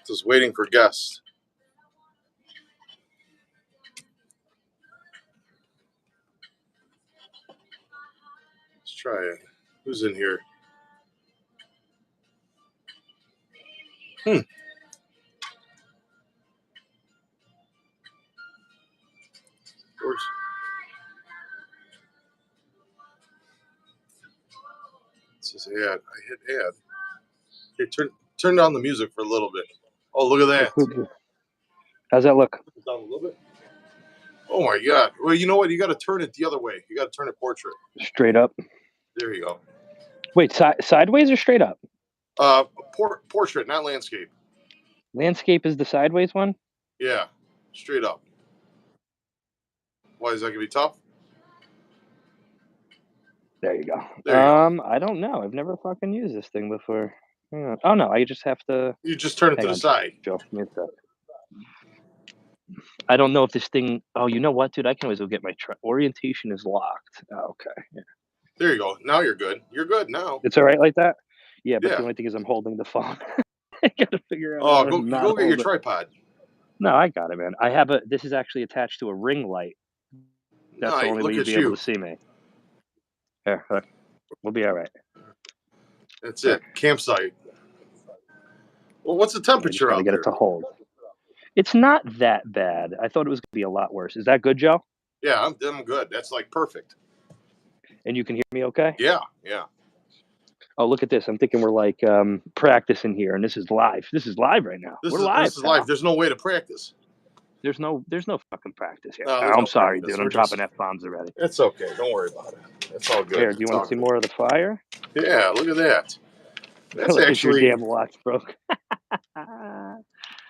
Just waiting for guests. Let's try it. Who's in here? Of course. This is ad. I hit ad. Okay, turn down the music for a little bit. Oh, look at that. How's that look? Down a little bit. Oh my God. Well, you know what? You got to turn it the other way. You got to turn it portrait. Straight up. There you go. Wait, sideways or straight up? Portrait, not landscape. Landscape is the sideways one? Yeah, straight up. Why is that gonna be tough? There you go. There you go. I don't know. I've never fucking used this thing before. Oh no, I just have to. You just turn it to the side. Joe, give me a sec. I don't know if this thing. Oh, you know what, dude? I can always go get my orientation is locked. Oh, okay. Yeah. There you go. Now you're good. You're good now. It's all right like that. Yeah, but the only thing is I'm holding the phone. I gotta figure out. Oh, go get your tripod. No, I got it, man. I have this is actually attached to a ring light. That's the only way you'll be able to see me. Here, look. We'll be all right. That's it. Campsite. Well, what's the temperature out there? Get it to hold. It's not that bad. I thought it was going to be a lot worse. Is that good, Joe? Yeah, I'm good. That's like perfect. And you can hear me okay? Yeah. Oh, look at this. I'm thinking we're like practicing here, and this is live. This is live right now. We're live. This is live. There's no way to practice. There's no fucking practice here. No, I'm sorry, dude. I'm dropping F-bombs already. It's okay. Don't worry about it. It's all good. Here, do you want to see more of the fire? Yeah, look at that. That's actually your damn watch broke.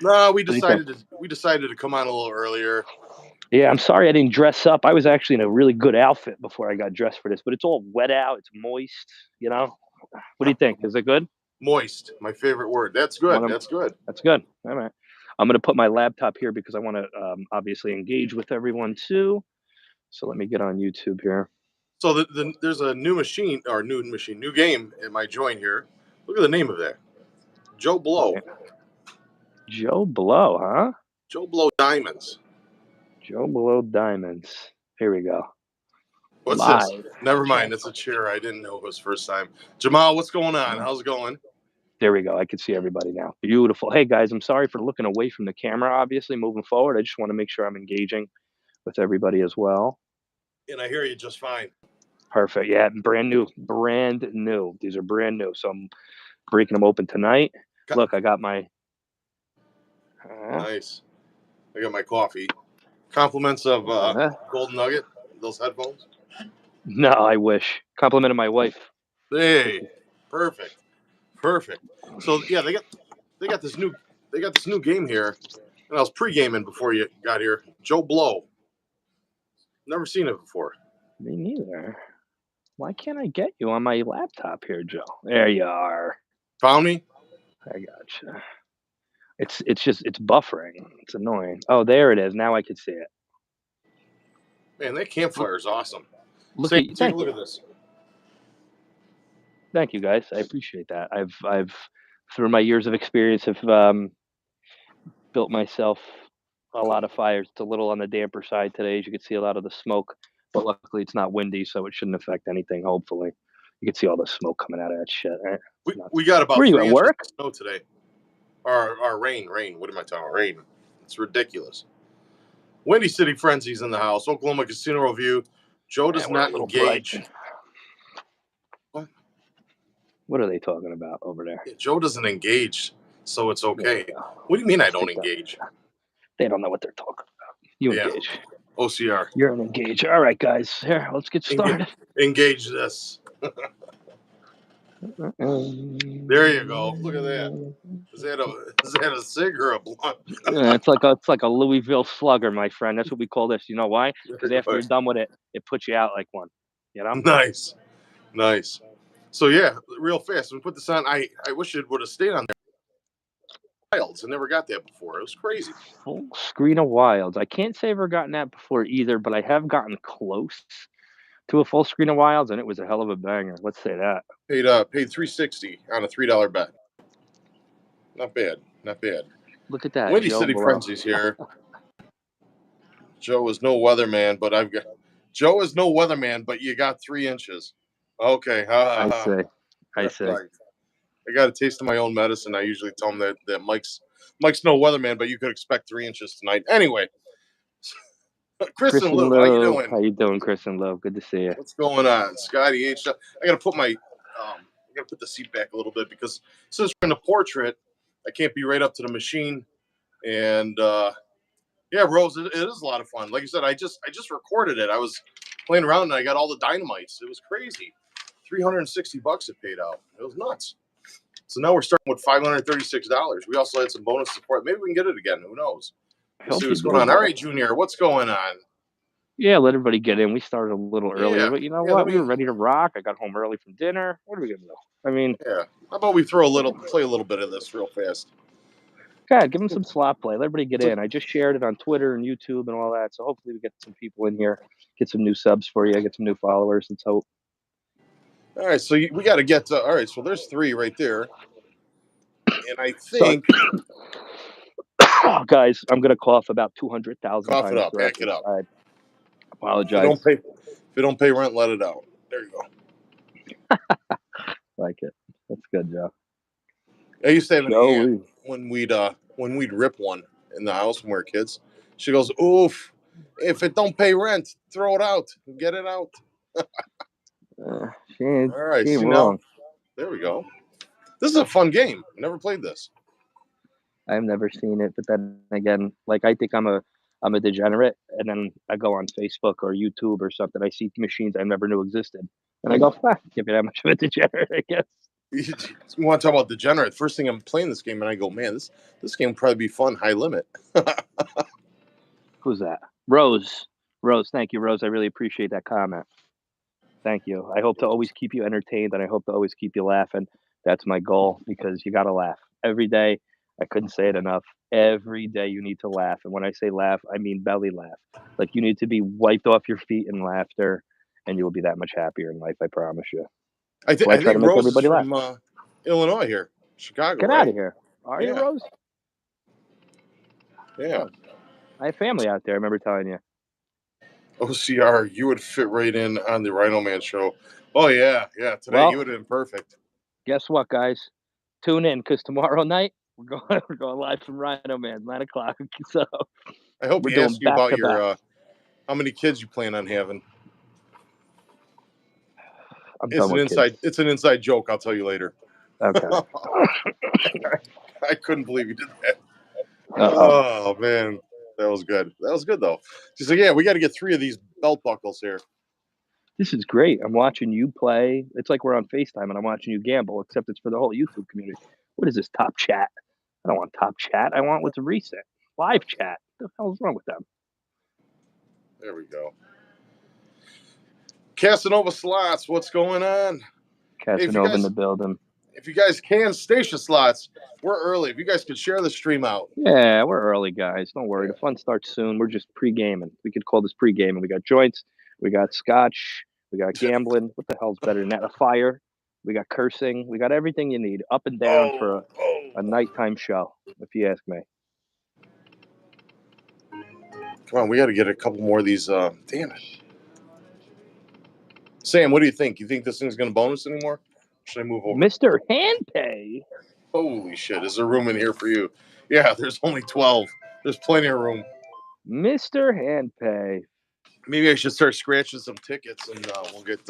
No, we decided to come on a little earlier. Yeah, I'm sorry I didn't dress up. I was actually in a really good outfit before I got dressed for this, but it's all wet out. It's moist, you know? What do you think? Is it good? Moist, my favorite word. That's good. That's good. That's good. All right. I'm going to put my laptop here because I want to obviously engage with everyone too. So let me get on YouTube here. So there's a new game at my joint here. Look at the name of that. Joe Blow. Okay. Joe Blow, huh? Joe Blow Diamonds. Joe Blow Diamonds. Here we go. What's this? Never mind. It's a chair. I didn't know it was first time. Jamal, what's going on? How's it going? There we go. I can see everybody now. Beautiful. Hey, guys, I'm sorry for looking away from the camera, obviously, moving forward. I just want to make sure I'm engaging with everybody as well. And I hear you just fine. Perfect. Yeah, brand new. These are brand new. So I'm breaking them open tonight. Look, I got my... Nice. I got my coffee. Compliments of Golden Nugget, those headphones. No, I wish. Compliment of my wife. Hey, perfect. So yeah, they got this new game here, and I was pre-gaming before you got here. Joe Blow. Never seen it before. Me neither. Why can't I get you on my laptop here, Joe? There you are. Found me? I gotcha. It's buffering. It's annoying. Oh, there it is. Now I can see it. Man, that campfire is awesome. Take a look at this. Thank you, guys. I appreciate that. I've through my years of experience have built myself a lot of fires. It's a little on the damper side today, as you can see a lot of the smoke, but luckily it's not windy, so it shouldn't affect anything. Hopefully, you can see all the smoke coming out of that shit. Right? We got about 3 inches at work? of snow today. Or rain. What am I talking about? Rain. It's ridiculous. Windy City Frenzy's in the house. Oklahoma Casino Review. Joe does not engage. What are they talking about over there? Yeah, Joe doesn't engage, so it's okay. What do you mean I don't engage? They don't know what they're talking about. You engage. OCR. You're an engage. All right, guys. Here, let's get started. Engage this. There you go. Look at that. Is that a cig or a blunt? Yeah, it's like a Louisville Slugger, my friend. That's what we call this. You know why? Because after you're done with it, it puts you out like one. You know? Nice. So yeah, real fast. We put this on. I wish it would have stayed on there. Wilds. I never got that before. It was crazy. Full screen of Wilds. I can't say I've ever gotten that before either, but I have gotten close to a full screen of Wilds, and it was a hell of a banger. Let's say that. Paid $3.60 on a $3 bet. Not bad. Look at that, Windy Joe City Blow. Frenzy's here. Joe is no weatherman, but Joe is no weatherman, but you got 3 inches. Okay. I say. Right. I got a taste of my own medicine. I usually tell him that Mike's no weatherman, but you could expect 3 inches tonight. Anyway, Chris and Lou, how you Lowe. doing? How you doing, Chris and Lowe? Good to see you. What's going on, Scotty H? I gotta put I gotta put the seat back a little bit because since we're in the portrait, I can't be right up to the machine. And yeah, Rose, it is a lot of fun. Like I said, I just recorded it. I was playing around and I got all the dynamites. It was crazy. $360 it paid out. It was nuts. So now we're starting with $536. We also had some bonus support. Maybe we can get it again. Who knows? We'll see what's going on. All right, Junior, what's going on? Yeah, let everybody get in. We started a little earlier, Yeah. but you know Yeah, what? We were ready to rock. I got home early from dinner. What are we gonna do? I mean, Yeah. How about we play a little bit of this real fast? God, give them some slot play. Let everybody get in. I just shared it on Twitter and YouTube and all that. So hopefully we get some people in here, get some new subs for you, get some new followers. Let's hope. All right, so we got to get to. All right, so there's 3 right there, and I Sorry. think Guys, I'm gonna cough about 200,000 cough it times up, throughout hack it this. up. I If apologize. you don't pay rent, let it out. There you go. Like it. That's good, Joe. I used to have an Joey. aunt when we'd rip one in the house when we were kids. She goes, "Oof! If it don't pay rent, throw it out. Get it out." She ain't, All right, she ain't see wrong. now, there we go. This is a fun game. I never played this. I've never seen it, but then again, like I think I'm a degenerate, and then I go on Facebook or YouTube or something. I see machines I never knew existed, and I go, "Can't be that much of a degenerate, I guess." You want to talk about degenerate? First thing I'm playing this game, and I go, "Man, this game would probably be fun. High limit." Who's that? Rose. Rose, thank you, Rose. I really appreciate that comment. Thank you. I hope to always keep you entertained, and I hope to always keep you laughing. That's my goal because you got to laugh every day. I couldn't say it enough. Every day you need to laugh, and when I say laugh, I mean belly laugh. Like you need to be wiped off your feet in laughter, and you will be that much happier in life. I promise you. So I I try to think make Rose is everybody laugh. from Illinois here, Chicago, Get out right? of here. Are you, Yeah, Rose? yeah. Oh, I have family out there. I remember telling you. OCR, you would fit right in on the Rhino Man show. Oh yeah, yeah. Today Well, you would have been perfect. guess what, guys? Tune in because tomorrow night we're going live from Rhino Man, 9 o'clock. So I hope we're he doing asked you back about to back. your how many kids you plan on having. I'm done with kids. It's an inside joke. I'll tell you later. Okay. I couldn't believe you did that. Uh-oh. Oh man, that was good. That was good though. She's like, yeah, we got to get 3 of these belt buckles here. This is great. I'm watching you play. It's like we're on FaceTime and I'm watching you gamble, except it's for the whole YouTube community. What is this top chat? I don't want top chat. I want what's recent. Live chat. What the hell is wrong with them? There we go. Casanova Slots, what's going on? Casanova in the building. If you guys can, Station Slots, we're early. If you guys could share the stream out. Yeah, we're early, guys. Don't worry. Yeah. The fun starts soon. We're just pre-gaming. We could call this pre-gaming. We got joints. We got scotch. We got gambling. What the hell's better than that? A fire. We got cursing. We got everything you need up and down for a nighttime show, if you ask me. Come on, we got to get a couple more of these. Damn it. Sam, what do you think? You think this thing's going to bonus anymore? Should I move over? Mr. Handpay. Holy shit. Is there room in here for you? Yeah, there's only 12. There's plenty of room. Mr. Handpay. Maybe I should start scratching some tickets and we'll get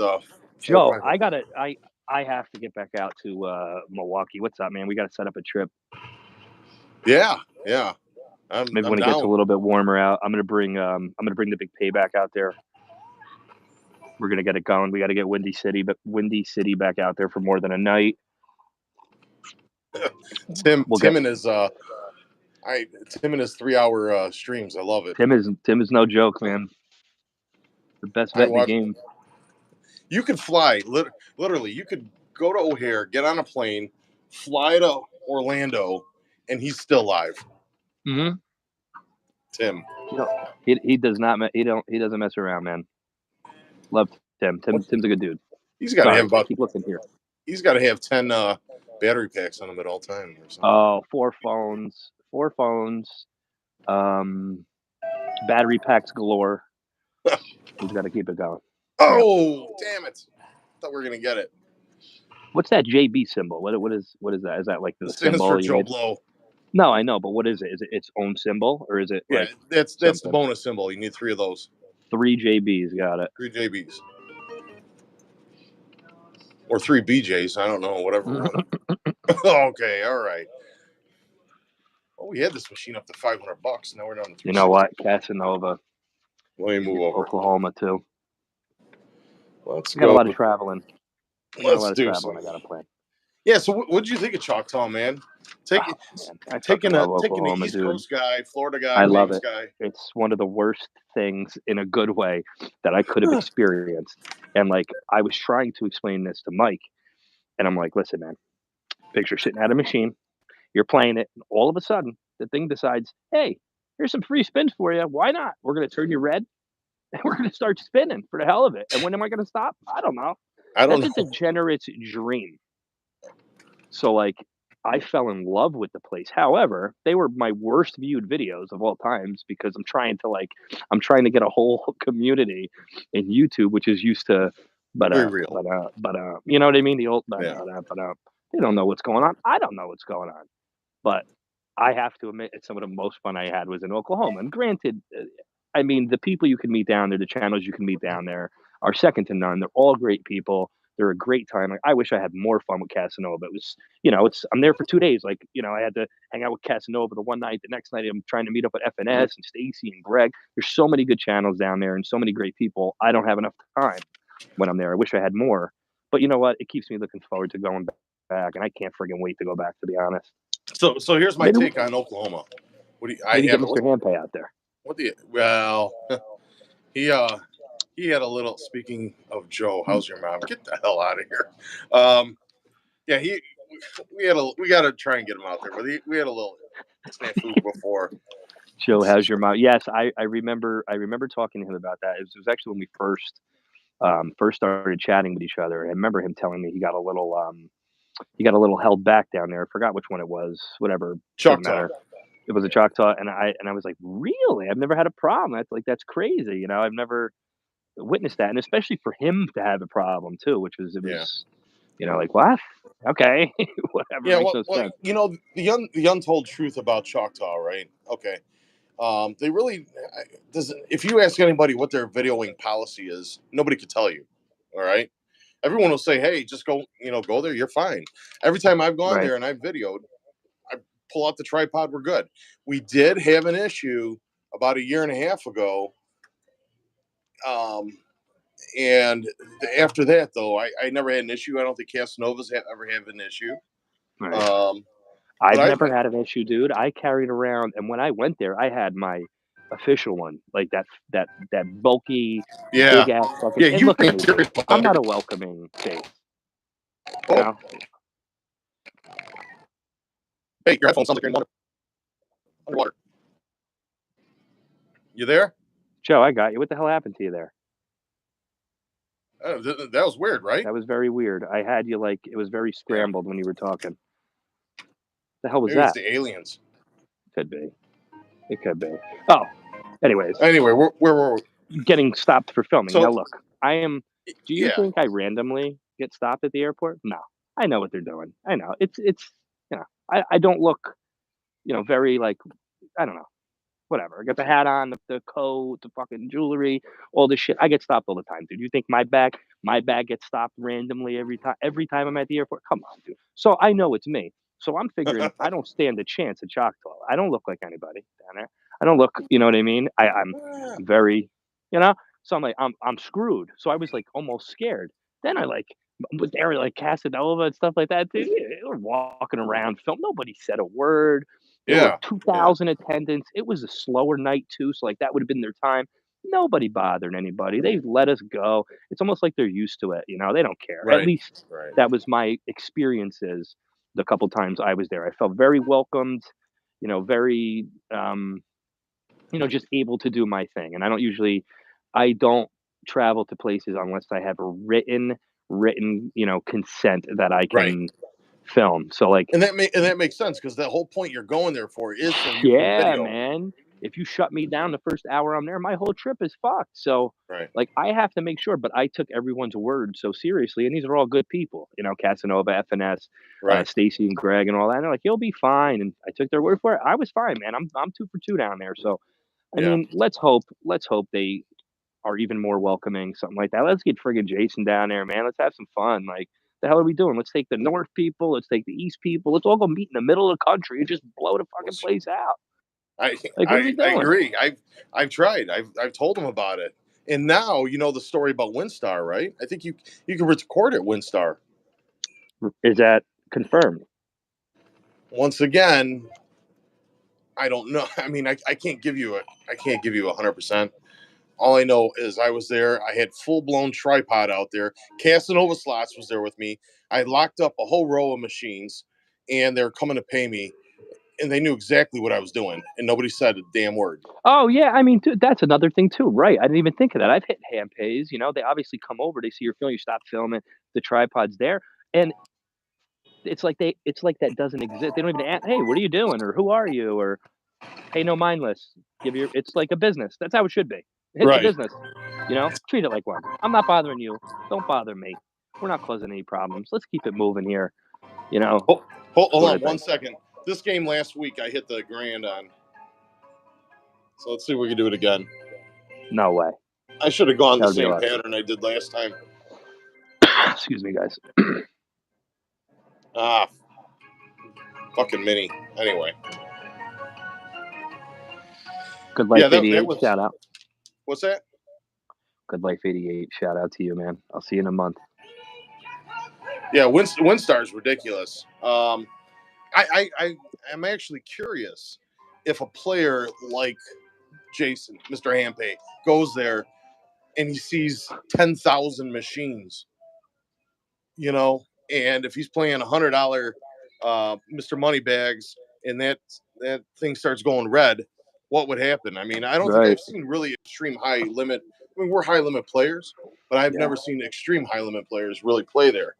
Joe, I have to get back out to Milwaukee. What's up, man? We got to set up a trip. Yeah. Maybe when it gets a little bit warmer out, I'm gonna bring the big payback out there. We're gonna get it going. We got to get Windy City back out there for more than a night. Tim and his 3-hour streams. I love it. Tim is no joke, man. The best vet in the game. You could fly, literally. You could go to O'Hare, get on a plane, fly to Orlando, and he's still live. Mm-hmm. Tim. He doesn't mess around, man. Love Tim. Tim's a good dude. He's got to have keep looking here. He's got to have 10 battery packs on him at all times. Or something. Oh, 4 phones, 4 phones, battery packs galore. We just got to keep it going. Oh, damn it! Thought we were gonna get it. What's that JB symbol? What is that? Is that like the It stands symbol for you Joe made? Blow. No, I know, but what is it? Is it its own symbol or is it Yeah, like that's the something? bonus symbol. You need 3 of those. 3 JBs, got it. 3 JBs. Or 3 BJs. I don't know, whatever one. Okay, all right. Well, we had this machine up to $500. Now we're down to $360. You know what? Casanova, Let me move over. Oklahoma too. Let's I got go. a lot of traveling. Let's do I some. got to plan. Yeah. So, what did you think of Choctaw, man? Man, I fucking love Taking the Oklahoma, East dude. Coast guy, Florida guy, I love Vegas it. guy. It's one of the worst things in a good way that I could have experienced. And like, I was trying to explain this to Mike, and I'm like, listen, man, picture sitting at a machine, you're playing it, and all of a sudden, the thing decides, hey, here's some free spins for you. Why not? We're going to turn you red, and we're going to start spinning for the hell of it. And when am I going to stop? I don't know. That's a degenerate's dream. So, like, I fell in love with the place. However, they were my worst viewed videos of all times because I'm trying to get a whole community in YouTube, which is used to, Very real. you know what I mean? The old, Yeah. they don't know what's going on. I don't know what's going on. But I have to admit, some of the most fun I had was in Oklahoma. And granted, I mean, the people you can meet down there, the channels you can meet down there are second to none. They're all great people. They're a great time. Like, I wish I had more fun with Casanova. It was, I'm there for 2 days. Like, I had to hang out with Casanova the one night. The next night, I'm trying to meet up with FNS and Stacy and Greg. There's so many good channels down there and so many great people. I don't have enough time when I'm there. I wish I had more. But you know what? It keeps me looking forward to going back, and I can't friggin' wait to go back, to be honest. So here's my take on Oklahoma. What do you? I get Mr. Handpay out there. What do you? Well, he had a little. Speaking of Joe, how's your mom? Get the hell out of here. Yeah, we got to try and get him out there. But we had a little snafu before. Joe, how's your mom? Yes, I remember talking to him about that. It was actually when we first started chatting with each other. And I remember him telling me he got a little held back down there. I forgot which one it was. Whatever. Choctaw. It was a Choctaw, and I was like, really? I've never had a problem. That's crazy. I've never witnessed that, and especially for him to have a problem too, which was like, what? Okay, whatever. Yeah, makes no sense. The untold truth about Choctaw, right? Okay, they really doesn't. If you ask anybody what their videoing policy is, nobody could tell you. All right, everyone will say, "Hey, just go there. You're fine." Every time I've gone there and I've videoed, I pull out the tripod. We're good. We did have an issue about a year and a half ago. And after that, though, I never had an issue. I don't think Casanovas ever have an issue. Right. I've never had an issue, dude. I carried around, and when I went there, I had my official one, like that bulky, big ass fucking. Yeah, and look at me, dude. I'm not a welcoming face. Hey, your headphones sound like you're underwater. You there? Joe, I got you. What the hell happened to you there? That was weird, right? That was very weird. I had you like it was very scrambled when you were talking. The hell was Maybe that? It's the aliens. Could be. It could be. Oh, anyways. Anyway, where were we? Getting stopped for filming. So, now look, I am. Do you think I randomly get stopped at the airport? No, I know what they're doing. I know it's. I don't look, very like, I don't know. Whatever. I got the hat on, the coat, the fucking jewelry, all this shit. I get stopped all the time, dude. You think my bag gets stopped randomly every time I'm at the airport? Come on, dude. So I know it's me. So I'm figuring I don't stand a chance at Choctaw. I don't look like anybody down there. I don't look, you know what I mean? I'm very, So I'm like, I'm screwed. So I was like almost scared. Then I was there like Casanova and stuff like that, dude. They were walking around, film. Nobody said a word. There were 2,000 attendants. It was a slower night too, so like that would have been their time. Nobody bothered anybody. They let us go. It's almost like they're used to it. They don't care. Right. At least that was my experiences the couple times I was there. I felt very welcomed. Very just able to do my thing. And I don't travel to places unless I have a written consent that I can film. So like, And that makes sense because the whole point you're going there for is so you can yeah, video. man. If you shut me down the first hour I'm there, my whole trip is fucked. So, Right. like, I have to make sure. But I took everyone's word so seriously, and these are all good people. You know, Casanova, FNS, Right. Stacy, and Greg, and all that. And they're like, "You'll be fine." And I took their word for it. I was fine, man. I'm 2 for 2 down there. So, I Yeah. mean, let's hope. Let's hope they are even more welcoming, something like that. Let's get friggin' Jason down there, man. Let's have some fun. Like, the hell are we doing? Let's take the North people. Let's take the East people. Let's all go meet in the middle of the country and just blow the fucking place out. I Like, what are we I doing? agree. I've tried. I've told them about it. And now you know the story about WinStar, right? I think you can record at WinStar. Is that confirmed? Once again, I don't know. I mean, I can't give you I can't give you 100%. All I know is I was there. I had full blown tripod out there. Casanova Slots was there with me. I locked up a whole row of machines, and they're coming to pay me. And they knew exactly what I was doing, and nobody said a damn word. Oh, yeah, I mean, dude, that's another thing too, right? I didn't even think of that. I've hit hand pays, you know, they obviously come over, they see your film, you stop filming, the tripod's there, and it's like that doesn't exist. They don't even ask, "Hey, what are you doing?" or "Who are you?" or "Pay no mindless." Give your It's like a business. That's how it should be. It's a Right. business, you know? Treat it like one. I'm not bothering you. Don't bother me. We're not causing any problems. Let's keep it moving here, you know, Hold sort on of one thing. second. This game last week, I hit the grand on. So let's see if we can do it again. No way. I should have gone That the would be a same lot. pattern I did last time. Excuse me, guys. Ah, fucking mini. Anyway, Good yeah, Life that 88, was. shout out. What's that? Good Life 88, shout out to you, man. I'll see you in a month. Yeah, WinStar is ridiculous. I am actually curious if a player like Jason, Mr. Hampay, goes there and he sees 10,000 machines, you know, and if he's playing $100 Mr. Moneybags and that thing starts going red, what would happen? I mean, I don't think Right. I've seen really extreme high limit. I mean, we're high limit players, but I've Yeah. never seen extreme high limit players really play there.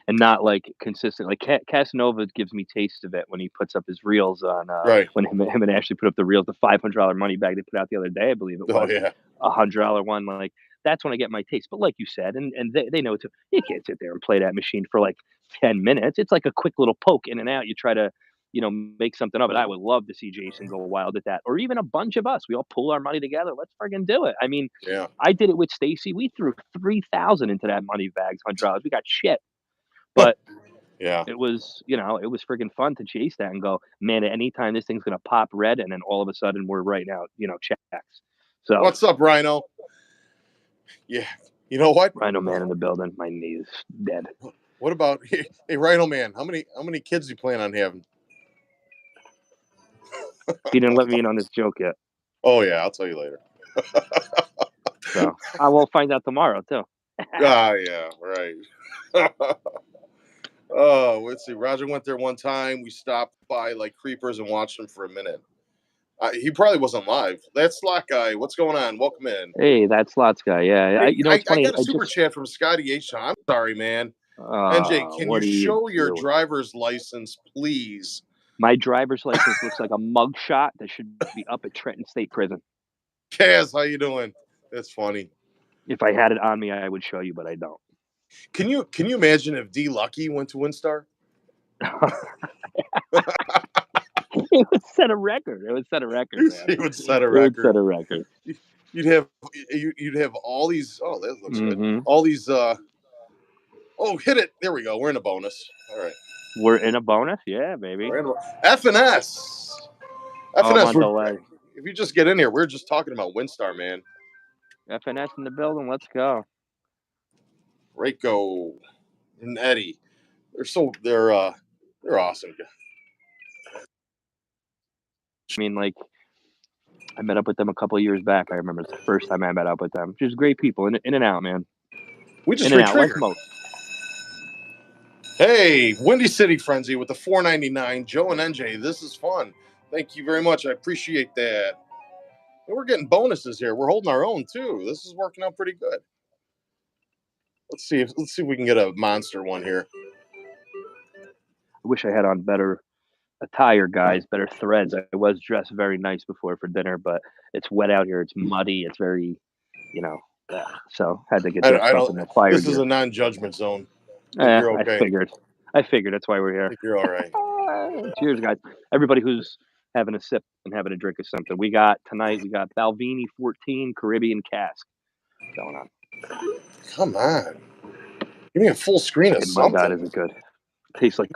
And not like consistent. Like Casanova gives me taste of it when he puts up his reels on Right. when him and Ashley put up the reels, the $500 money bag they put out the other day, I believe it Oh was yeah. $100 one. Like, that's when I get my taste. But like you said, and they know too, you can't sit there and play that machine for like 10 minutes. It's like a quick little poke in and out. You try to, you know, make something of it. I would love to see Jason go wild at that, or even a bunch of us. We all pool our money together. Let's friggin' do it. I mean, Yeah. I did it with Stacy. We threw 3,000 into that money bags, $100. We got shit, but Yeah. it was, you know, it was freaking fun to chase that and go, man, at any time this thing's gonna pop red, and then all of a sudden we're writing out, you know, checks. So, What's up, Rhino? Yeah. You know what? Rhino Man in the building. My knee is dead. What about hey Rhino Man? How many kids do you plan on having? He didn't let me in on this joke yet, Oh yeah, I'll tell you later. so I will find out tomorrow too. Ah yeah, right. Oh, let's see. Roger went there one time. We stopped by like creepers and watched him for a minute. He probably wasn't live. That slot guy. What's going on? Welcome in. Hey, that slots guy. Yeah, Hey, you know, I, it's I funny. got a super chat from Scotty H. I'm sorry, man. NJ, can you What are you show your doing? driver's license, please? My driver's license looks like a mug shot that should be up at Trenton State Prison. Kaz, how you doing? That's funny. If I had it on me, I would show you, but I don't. Can you imagine if D Lucky went to WinStar? It would set a record. It would set a record, man. He would set a It would record. set a record. You'd have all these. Oh, that looks good. All these. Oh, hit it! There we go. We're in a bonus. All right. We're in a bonus, yeah, baby. We're in F and S. F Oh, and I'm S. on delay. If you just get in here, we're just talking about WinStar, man. FNS in the building. Let's go. Reiko and Eddie. They're awesome. I mean, like, I met up with them a couple of years back. I remember it's the first time I met up with them. Just great people, in and out, man. We just In and out, like re-triggered. most. Hey, Windy City Frenzy with the $4.99. Joe and NJ, this is fun. Thank you very much. I appreciate that. And we're getting bonuses here. We're holding our own too. This is working out pretty good. Let's see if we can get a monster one here. wish I had on better attire, guys, better threads. I was dressed very nice before for dinner, but it's wet out here. It's muddy. It's very, so had to get dressed I up don't. in the fire This is gear. a non-judgment zone. I think you're okay. I figured that's why we're I here. think you're all right. Cheers, guys. Everybody who's having a sip and having a drink of something. We got Balvenie 14 Caribbean cask going on. Come on. Give me a full screen of My God, something. is it good? Tastes like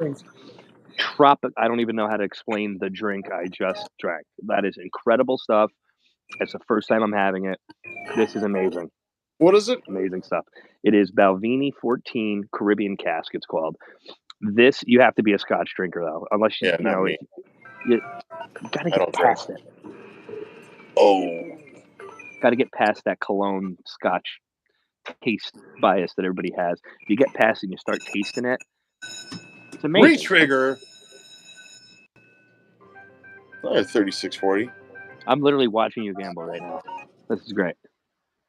tropic. I don't even know how to explain the drink I just drank. That is incredible stuff. It's the first time I'm having it. This is amazing. What is it? Amazing stuff. It is Balvenie 14 Caribbean cask. It's called. This you have to be a Scotch drinker though, unless you not know me. you got to get past it. Oh, Got to get past that cologne Scotch taste bias that everybody has. If you get past it and you start tasting it, it's amazing. Re-trigger. 3640. I'm literally watching you gamble right now. This is great.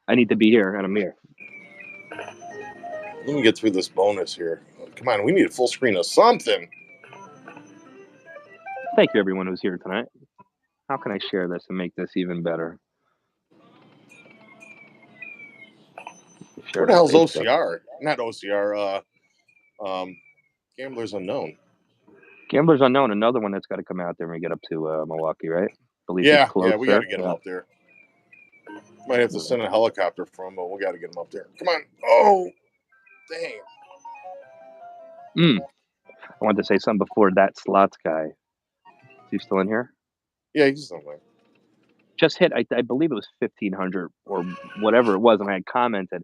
I need to be here, and I'm here. Let me get through this bonus here. Come on, we need a full screen of something. Thank you, everyone who's here tonight. How can I share this and make this even better? Where the hell's OCR? Not OCR. Gamblers Unknown. Gamblers Unknown, another one that's got to come out there when we get up to Milwaukee, right? I believe Yeah, he's close we got to get him up there. Might have to send a helicopter for him, but we got to get him up there. Come on. Oh, dang. I wanted to say something before that slots guy. Is he still in here? Yeah, he's still there. Just hit, I believe it was 1,500 or whatever it was, and I had commented.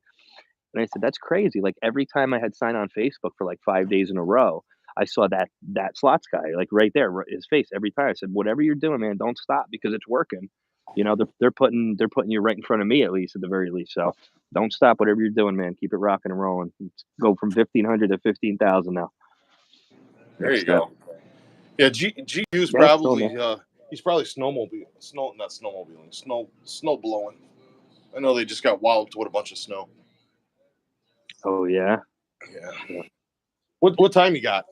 And I said, that's crazy. Like every time I had signed on Facebook for like 5 days in a row, I saw that slots guy like right there, his face every time. I said, whatever you're doing, man, don't stop because it's working. They're putting you right in front of me at least, at the very least. So don't stop whatever you're doing, man. Keep it rocking and rolling. Let's go from 1,500 to 15,000 now. There you go. Yeah, GU's probably he's probably snow blowing. I know they just got walloped with a bunch of snow. Oh yeah. Yeah. What time you got?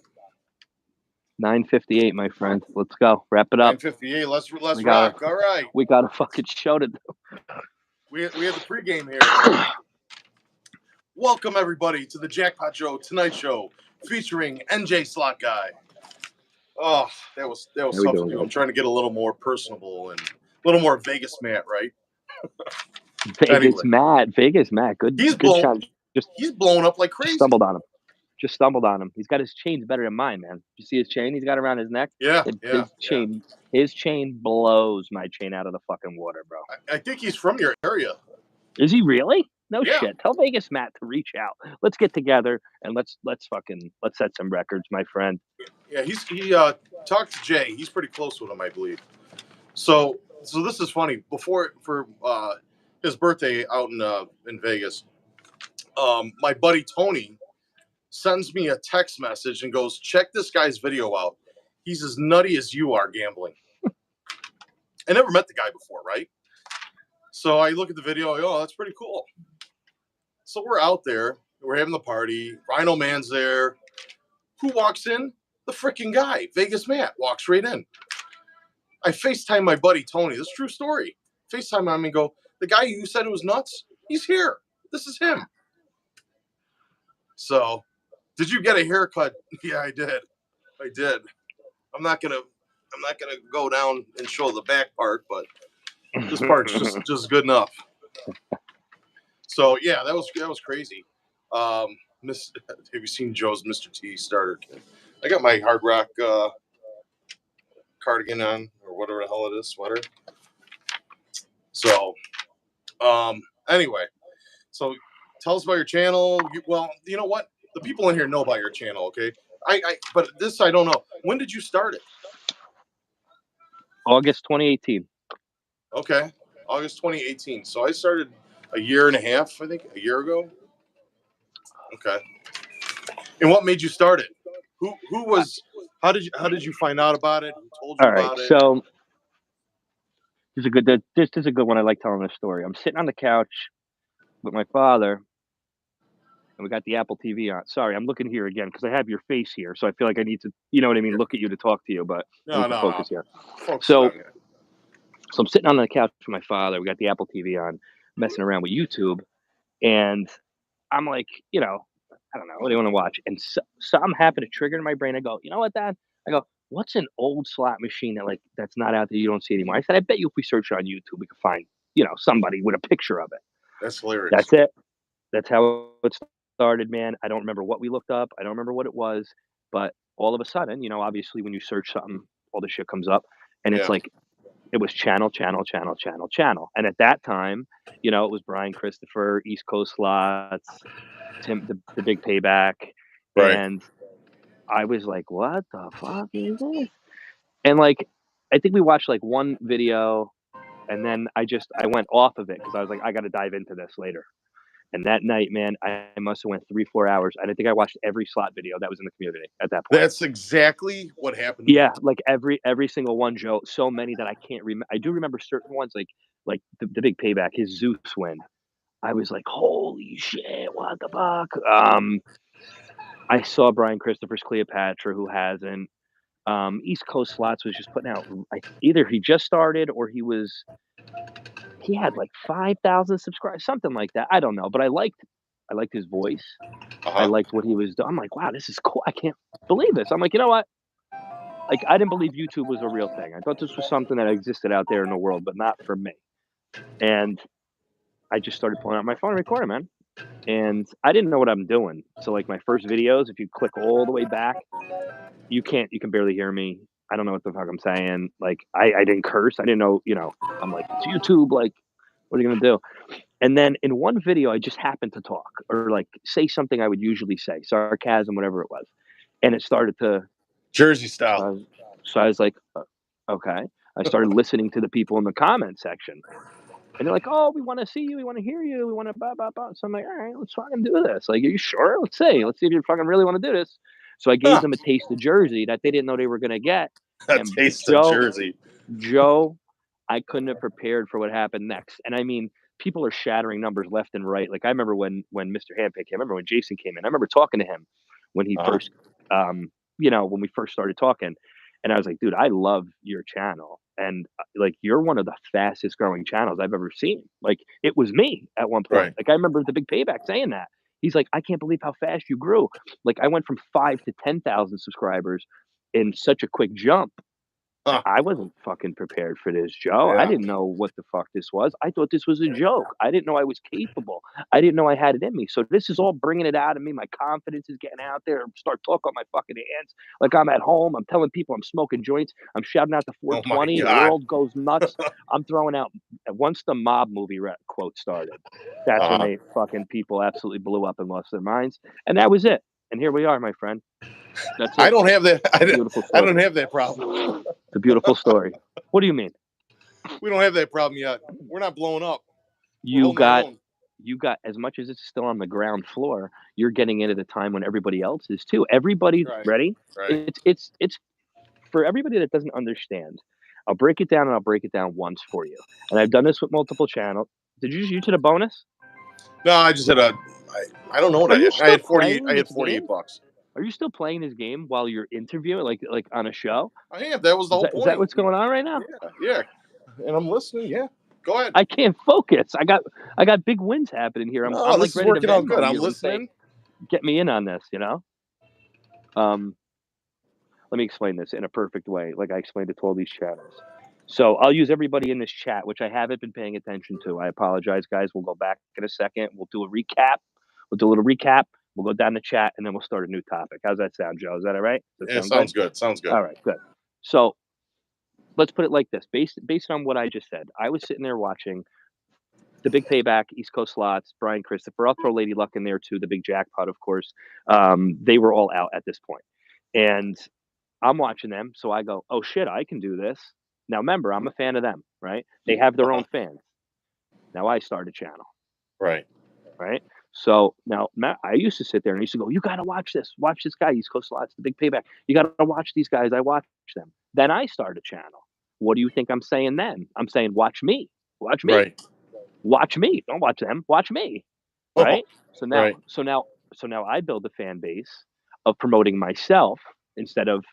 9:58, my friend. Let's go. Wrap it up. 9:58. Let's rock. All right. We got a fucking show to do. We have the pregame here. Welcome everybody to the Jackpot Joe Tonight Show featuring NJ Slot Guy. Oh, that was tough to do. I'm trying to get a little more personable and a little more Vegas Matt, right? Vegas Matt. Good. He's blowing up like crazy. Just stumbled on him. He's got his chains better than mine, man. You see his chain he's got around his neck? Yeah. His chain blows my chain out of the fucking water, bro. I think he's from your area. Is he really? No shit. Tell Vegas Matt to reach out. Let's get together and let's set some records, my friend. Yeah, he talked to Jay. He's pretty close with him, I believe. So this is funny. For his birthday out in Vegas, my buddy Tony sends me a text message and goes, check this guy's video out. He's as nutty as you are gambling. I never met the guy before, right? So I look at the video, oh, that's pretty cool. So we're out there, we're having the party, Rhino Man's there. Who walks in? The freaking guy, Vegas Matt, walks right in. I FaceTime my buddy Tony, this is a true story. FaceTime him and go, the guy you said was nuts, he's here. This is him. So, did you get a haircut? Yeah, I did. I'm not gonna go down and show the back part, but this part's just good enough. So yeah, that was crazy. Have you seen Joe's Mr. T starter kit? I got my Hard Rock cardigan on, or whatever the hell it is, sweater. So, anyway, so tell us about your channel. Well, you know what? The people in here know about your channel, okay? But this I don't know. When did you start it? August 2018. Okay, August 2018. So I started a year and a half, I think, a year ago. Okay. And what made you start it? Who was? How did you find out about it? Who told you about it? So this is a good one. I like telling this story. I'm sitting on the couch with my father, and we got the Apple TV on. Sorry, I'm looking here again because I have your face here, so I feel like I need to, you know what I mean, look at you to talk to you, but I No, need to no, no. focus here. Focus So, on it. so I'm sitting on the couch with my father. We got the Apple TV on, messing around with YouTube, and I'm like, I don't know, what do you want to watch? And something happened to trigger in my brain. I go, you know what, Dad? I go, what's an old slot machine that's not out there you don't see anymore? I said, I bet you if we search on YouTube, we could find, somebody with a picture of it. That's hilarious. That's it. That's how it started, man. I don't remember what we looked up. I don't remember what it was, but all of a sudden, obviously when you search something, all this shit comes up, and it's Yeah. like it was channel, channel, channel, channel, channel. And at that time, it was Brian Christopher, East Coast Slots, Tim, the Big Payback, Right. and I was like, "What the fuck is this?" And like, I think we watched like one video, and then I went off of it because I was like, "I got to dive into this later." And that night, man, I must have went 3, 4 hours, and I think I watched every slot video that was in the community at that point. That's exactly what happened to me. Yeah, like every single one, Joe. So many that I can't remember. I do remember certain ones, like the Big Payback, his Zeus win. I was like, "Holy shit, what the fuck?" I saw Brian Christopher's Cleopatra, who hasn't. East Coast Slots was just putting out. Either he just started or he had like 5,000 subscribers, something like that. I don't know, but I liked his voice. I Uh-huh. liked what he was doing. I'm like, wow, this is cool. I can't believe this. I'm like, you know what? Like, I didn't believe YouTube was a real thing. I thought this was something that existed out there in the world, but not for me. And I just started pulling out my phone and recording, man. And I didn't know what I'm doing. So like my first videos, if you click all the way back, you can barely hear me. I don't know what the fuck I'm saying. Like I didn't curse. I didn't know, I'm like, it's YouTube, like, what are you gonna do? And then in one video I just happened to talk or like say something I would usually say, sarcasm, whatever it was. And it started to Jersey so I style. was, so I was like, okay. I started listening to the people in the comment section. And they're like, "Oh, we wanna see you, we wanna hear you, we wanna blah, blah, blah." So I'm like, "Alright, let's fucking do this. Like, are you sure? Let's see. Let's see if you fucking really wanna do this." So I gave Huh. them a taste of Jersey that they didn't know they were gonna get, A and taste of Jersey. Joe, I couldn't have prepared for what happened next, and I mean, people are shattering numbers left and right. Like, I remember when Mr. Handpick came, I remember when Jason came in, I remember talking to him when he Uh-huh. first, when we first started talking, and I was like, "Dude, I love your channel, and, like, you're one of the fastest growing channels I've ever seen." Like, it was me at one point. Right. Like, I remember the Big Payback saying that. He's like, "I can't believe how fast you grew." Like, I went from 5 to 10,000 subscribers in such a quick jump. Huh. I wasn't fucking prepared for this, Joe. I Yeah. didn't know what the fuck this was. I thought this was a joke. I didn't know I was capable. I didn't know I had it in me. So this is all bringing it out of me. My confidence is getting out there. Start talking on my fucking hands like I'm at home. I'm telling people I'm smoking joints. I'm shouting out the Oh my 420. The God. world goes nuts. I'm throwing out once the mob movie quote started. That's when Uh-huh. they fucking people absolutely blew up and lost their minds. And that was it. And here we are, my friend. That's I it. don't have that. Beautiful I story. don't have that problem. It's a beautiful story. What do you mean? We don't have that problem yet. We're not blowing up. We're You holding our got own. you got as much as it's still on the ground floor, you're getting in at a time when everybody else is too. Everybody Right. ready? Right. It's for everybody that doesn't understand. I'll break it down and I'll break it down once for you. And I've done this with multiple channels. Did you just use it a bonus? No, I just had I don't know what Are I you had. I still had 48. playing I had this 48 game? bucks. Are you still playing this game while you're interviewing, like on a show? I am. That was the Is whole that is that point. what's going on right now? Yeah. Yeah. And I'm listening. Yeah. Go ahead. I can't focus. I got big wins happening here. I'm No, like this is ready to working out Venmo good. I'm you and say, listening. get me in on this. Um, Let me explain this in a perfect way, like I explained it to all these channels. So I'll use everybody in this chat, which I haven't been paying attention to. I apologize, guys. We'll go back in a second. We'll do a recap. We'll do a little recap. We'll go down the chat and then we'll start a new topic. How's that sound, Joe? Is that all right? Does that Yeah, sound good? sounds good. Sounds good. All right, good. So let's put it like this. Based on what I just said, I was sitting there watching the Big Payback, East Coast Slots, Brian Christopher. I'll throw Lady Luck in there too, the big jackpot, of course. They were all out at this point. And I'm watching them, so I go, "Oh shit, I can do this." Now remember, I'm a fan of them, right? They have their Uh-huh. own fans. Now I start a channel, Right. right? So now I used to sit there and I used to go, "You gotta watch this. Watch this guy, East Coast Slots, the Big Payback. You gotta watch these guys." I watch them. Then I start a channel. What do you think I'm saying then? I'm saying, "Watch me. Watch me. Right. Watch me. Don't watch them. Watch me." Oh, Right? So now right. so now now I build a fan base of promoting myself instead of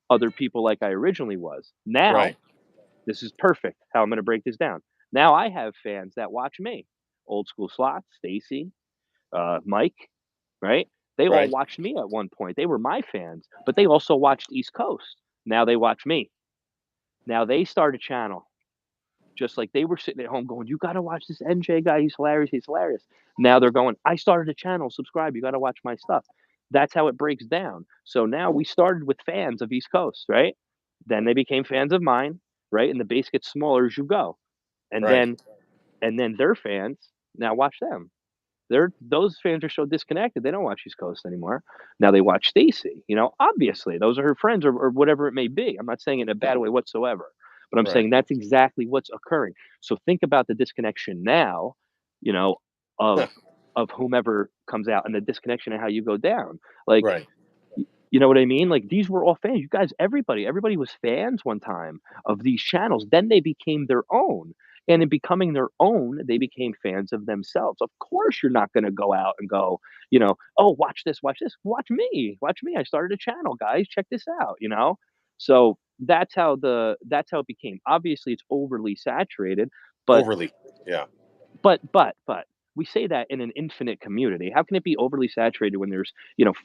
other people like I originally was. Now, Right. this is perfect how I'm gonna break this down. Now I have fans that watch me. Old School Slots, Stacy, Mike, right? They all Right. watched me at one point. They were my fans, but they also watched East Coast. Now they watch me. Now they start a channel. Just like they were sitting at home going, "You gotta watch this NJ guy. He's hilarious. He's hilarious." Now they're going, "I started a channel. Subscribe. You gotta watch my stuff." That's how it breaks down. So now we started with fans of East Coast, right? Then they became fans of mine, right? And the base gets smaller as you go. And Right. then their fans now watch them. Those fans are so disconnected, they don't watch East Coast anymore. Now they watch Stacy, obviously, those are her friends or whatever it may be. I'm not saying it in a bad way whatsoever, but I'm Right. saying that's exactly what's occurring. So think about the disconnection now, you know, of whomever comes out and the disconnection and how you go down. Like, Right. you know what I mean? Like these were all fans. You guys, everybody was fans one time of these channels. Then they became their own. And in becoming their own, they became fans of themselves. Of course, you're not going to go out and go, oh, watch this, watch this, watch me, watch me. I started a channel, guys. Check this out. So that's how it became. Obviously, it's overly saturated, but Overly. Yeah. but we say that in an infinite community. How can it be overly saturated when there's,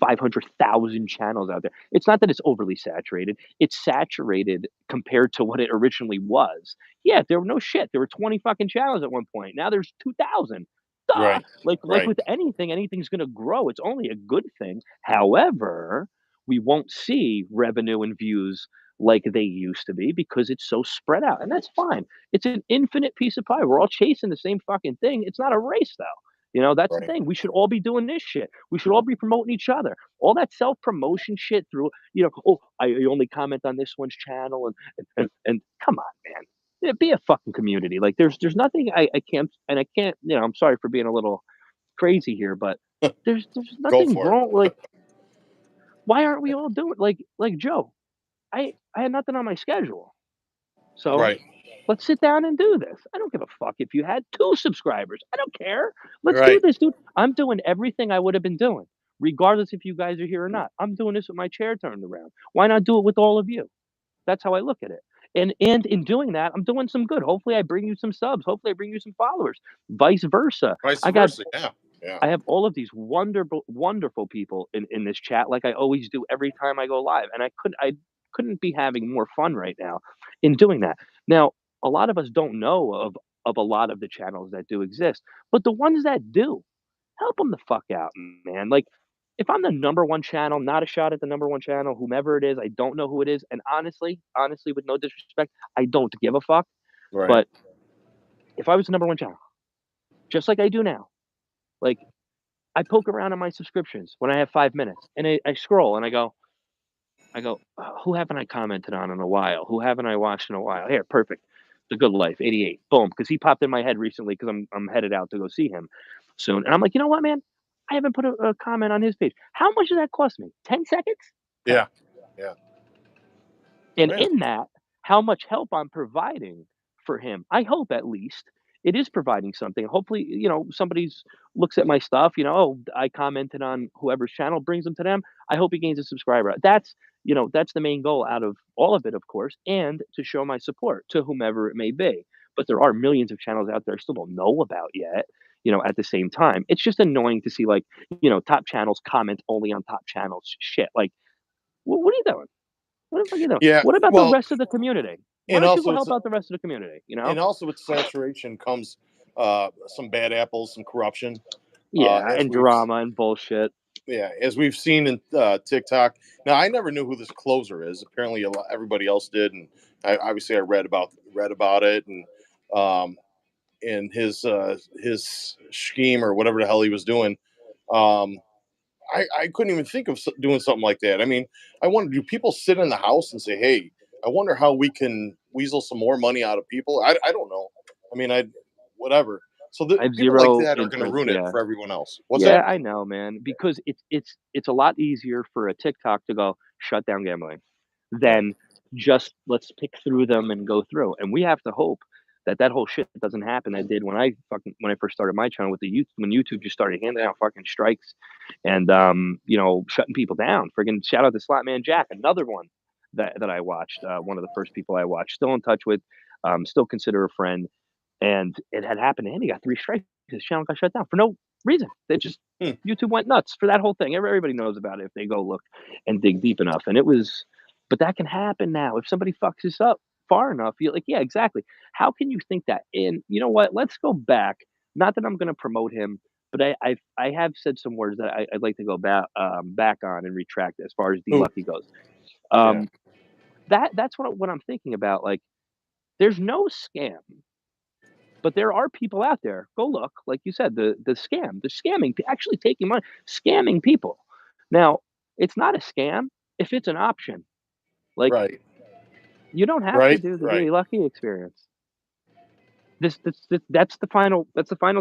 500,000 channels out there? It's not that it's overly saturated. It's saturated compared to what it originally was. Yeah, there were no shit. There were 20 fucking channels at one point. Now there's 2,000. Duh. Right. Like Right. with anything, anything's going to grow. It's only a good thing. However, we won't see revenue and views like they used to be because it's so spread out. And that's fine. It's an infinite piece of pie. We're all chasing the same fucking thing. It's not a race though. That's the Right. thing. We should all be doing this shit. We should all be promoting each other. All that self promotion shit through, oh, I only comment on this one's channel and come on, man. Yeah, be a fucking community. Like there's nothing I can't and I can't, I'm sorry for being a little crazy here, but there's Go nothing for it. wrong. Like, why aren't we all doing like Joe? I had nothing on my schedule. So Right. let's sit down and do this. I don't give a fuck if you had 2 subscribers. I don't care. Let's do Right. this, dude. I'm doing everything I would have been doing, regardless if you guys are here or not. I'm doing this with my chair turned around. Why not do it with all of you? That's how I look at it. And in doing that, I'm doing some good. Hopefully I bring you some subs. Hopefully I bring you some followers. Vice versa. Vice I got versa. Yeah. Yeah. I have all of these wonderful, wonderful people in this chat, like I always do every time I go live, and I couldn't be having more fun right now in doing that. Now, a lot of us don't know of a lot of the channels that do exist, but the ones that do, help them the fuck out, man. Like, if I'm the number one channel, not a shot at the number one channel, whomever it is, I don't know who it is, and honestly, with no disrespect, I don't give a fuck. Right. But if I was the number one channel, just like I do now, like I poke around on my subscriptions when I have 5 minutes, and I scroll and I go, who haven't I commented on in a while? Who haven't I watched in a while? Here, perfect. The Good Life, 88. Boom, because he popped in my head recently because I'm headed out to go see him soon, and I'm like, you know what, man? I haven't put a comment on his page. How much does that cost me? 10 seconds? Okay. Yeah. Yeah. And Yeah. in that, how much help I'm providing for him. I hope at least it is providing something. Hopefully, somebody's looks at my stuff, oh, I commented on whoever's channel brings them to them. I hope he gains a subscriber. That's the main goal out of all of it, of course, and to show my support to whomever it may be. But there are millions of channels out there I still don't know about yet. At the same time, it's just annoying to see top channels comment only on top channels shit. Like, what are you doing? What the fuck are you doing? Yeah. What about the Well, rest of the community? Why and don't you go also help out the rest of the community, with saturation comes some bad apples, some corruption. Yeah, As and we've drama and bullshit. as we've seen in TikTok. Now, I never knew who this closer is. Apparently, everybody else did, and obviously I read about it, um, and his scheme or whatever the hell he was doing. Um, I couldn't even think of doing something like that. I mean, I wonder, do people sit in the house and say, "Hey, I wonder how we can weasel some more money out of people"? I don't know. I mean, whatever. So I have people like 0 that are going to interest. ruin it Yeah. for everyone else. What's Yeah, that? I know, man, because it's a lot easier for a TikTok to go shut down gambling Right. than just let's pick through them and go through. And we have to hope that whole shit doesn't happen. That did when I first started my channel with the YouTube, when YouTube just started handing out fucking strikes and shutting people down. Friggin' shout out to Slotman Jack, another one that I watched, one of the first people I watched, still in touch with, still consider a friend. And it had happened to him. He got 3 strikes. His channel got shut down for no reason. They just Hmm. YouTube went nuts for that whole thing. Everybody knows about it if they go look and dig deep enough. And it was, but that can happen now. If somebody fucks this up far enough, you're like, yeah, exactly. How can you think that? And you know what? Let's go back. Not that I'm going to promote him, but I have said some words that I'd like to go back on and retract as far as D Ooh, Lucky goes. yeah. Um, that's what I'm thinking about. Like, there's no scam, but there are people out there. Go look, like you said, the scamming, actually taking money, scamming people. Now, it's not a scam if it's an option. Like, Right. you don't have to Right. do the Right. Daily Lucky experience. That's the final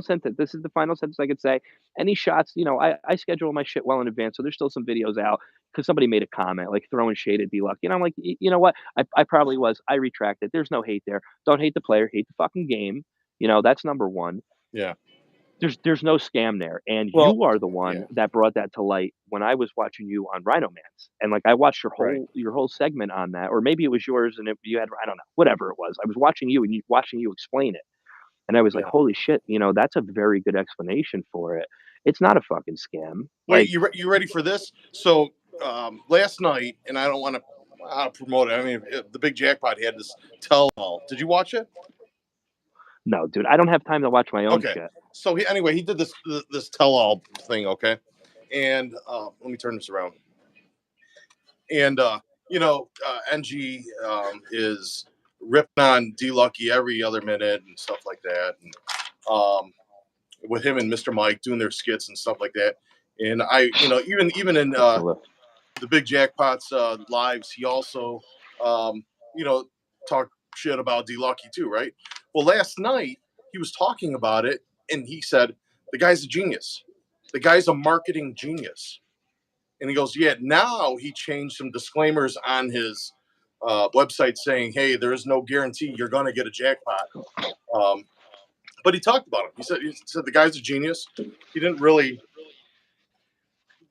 sentence. This is the final sentence I could say. Any shots, I schedule my shit well in advance, so there's still some videos out because somebody made a comment like throwing shade at D Lucky, and I'm like, you know what? I probably was. I retract it. There's no hate there. Don't hate the player. Hate the fucking game. That's number one. Yeah. There's no scam there, and Well, you are the one yeah. that brought that to light when I was watching you on Rhino Mans, and, like, I watched your Right. whole segment on that, or maybe it was yours and you had, I don't know, whatever it was. I was watching you and watching you explain it, and I was like, Yeah. "Holy shit, that's a very good explanation for it. It's not a fucking scam." Wait, Like, you ready for this? So last night, and I don't want to promote it. I mean, the big jackpot had this tell all. Did you watch it? no, dude, I don't have time to watch my own Okay. shit. So he did this tell all thing. Okay, and let me turn this around. And NG is ripping on D Lucky every other minute and stuff like that. And with him and Mr. Mike doing their skits and stuff like that. And I, even in What's the list? the big jackpots lives, he also, um, you know, talked shit about D Lucky too, right? Well, last night he was talking about it, and he said the guy's a genius. The guy's a marketing genius. And he goes, yeah. Now he changed some disclaimers on his website saying, hey, there is no guarantee you're going to get a jackpot. Um, but he talked about him. He said the guy's a genius. He didn't really.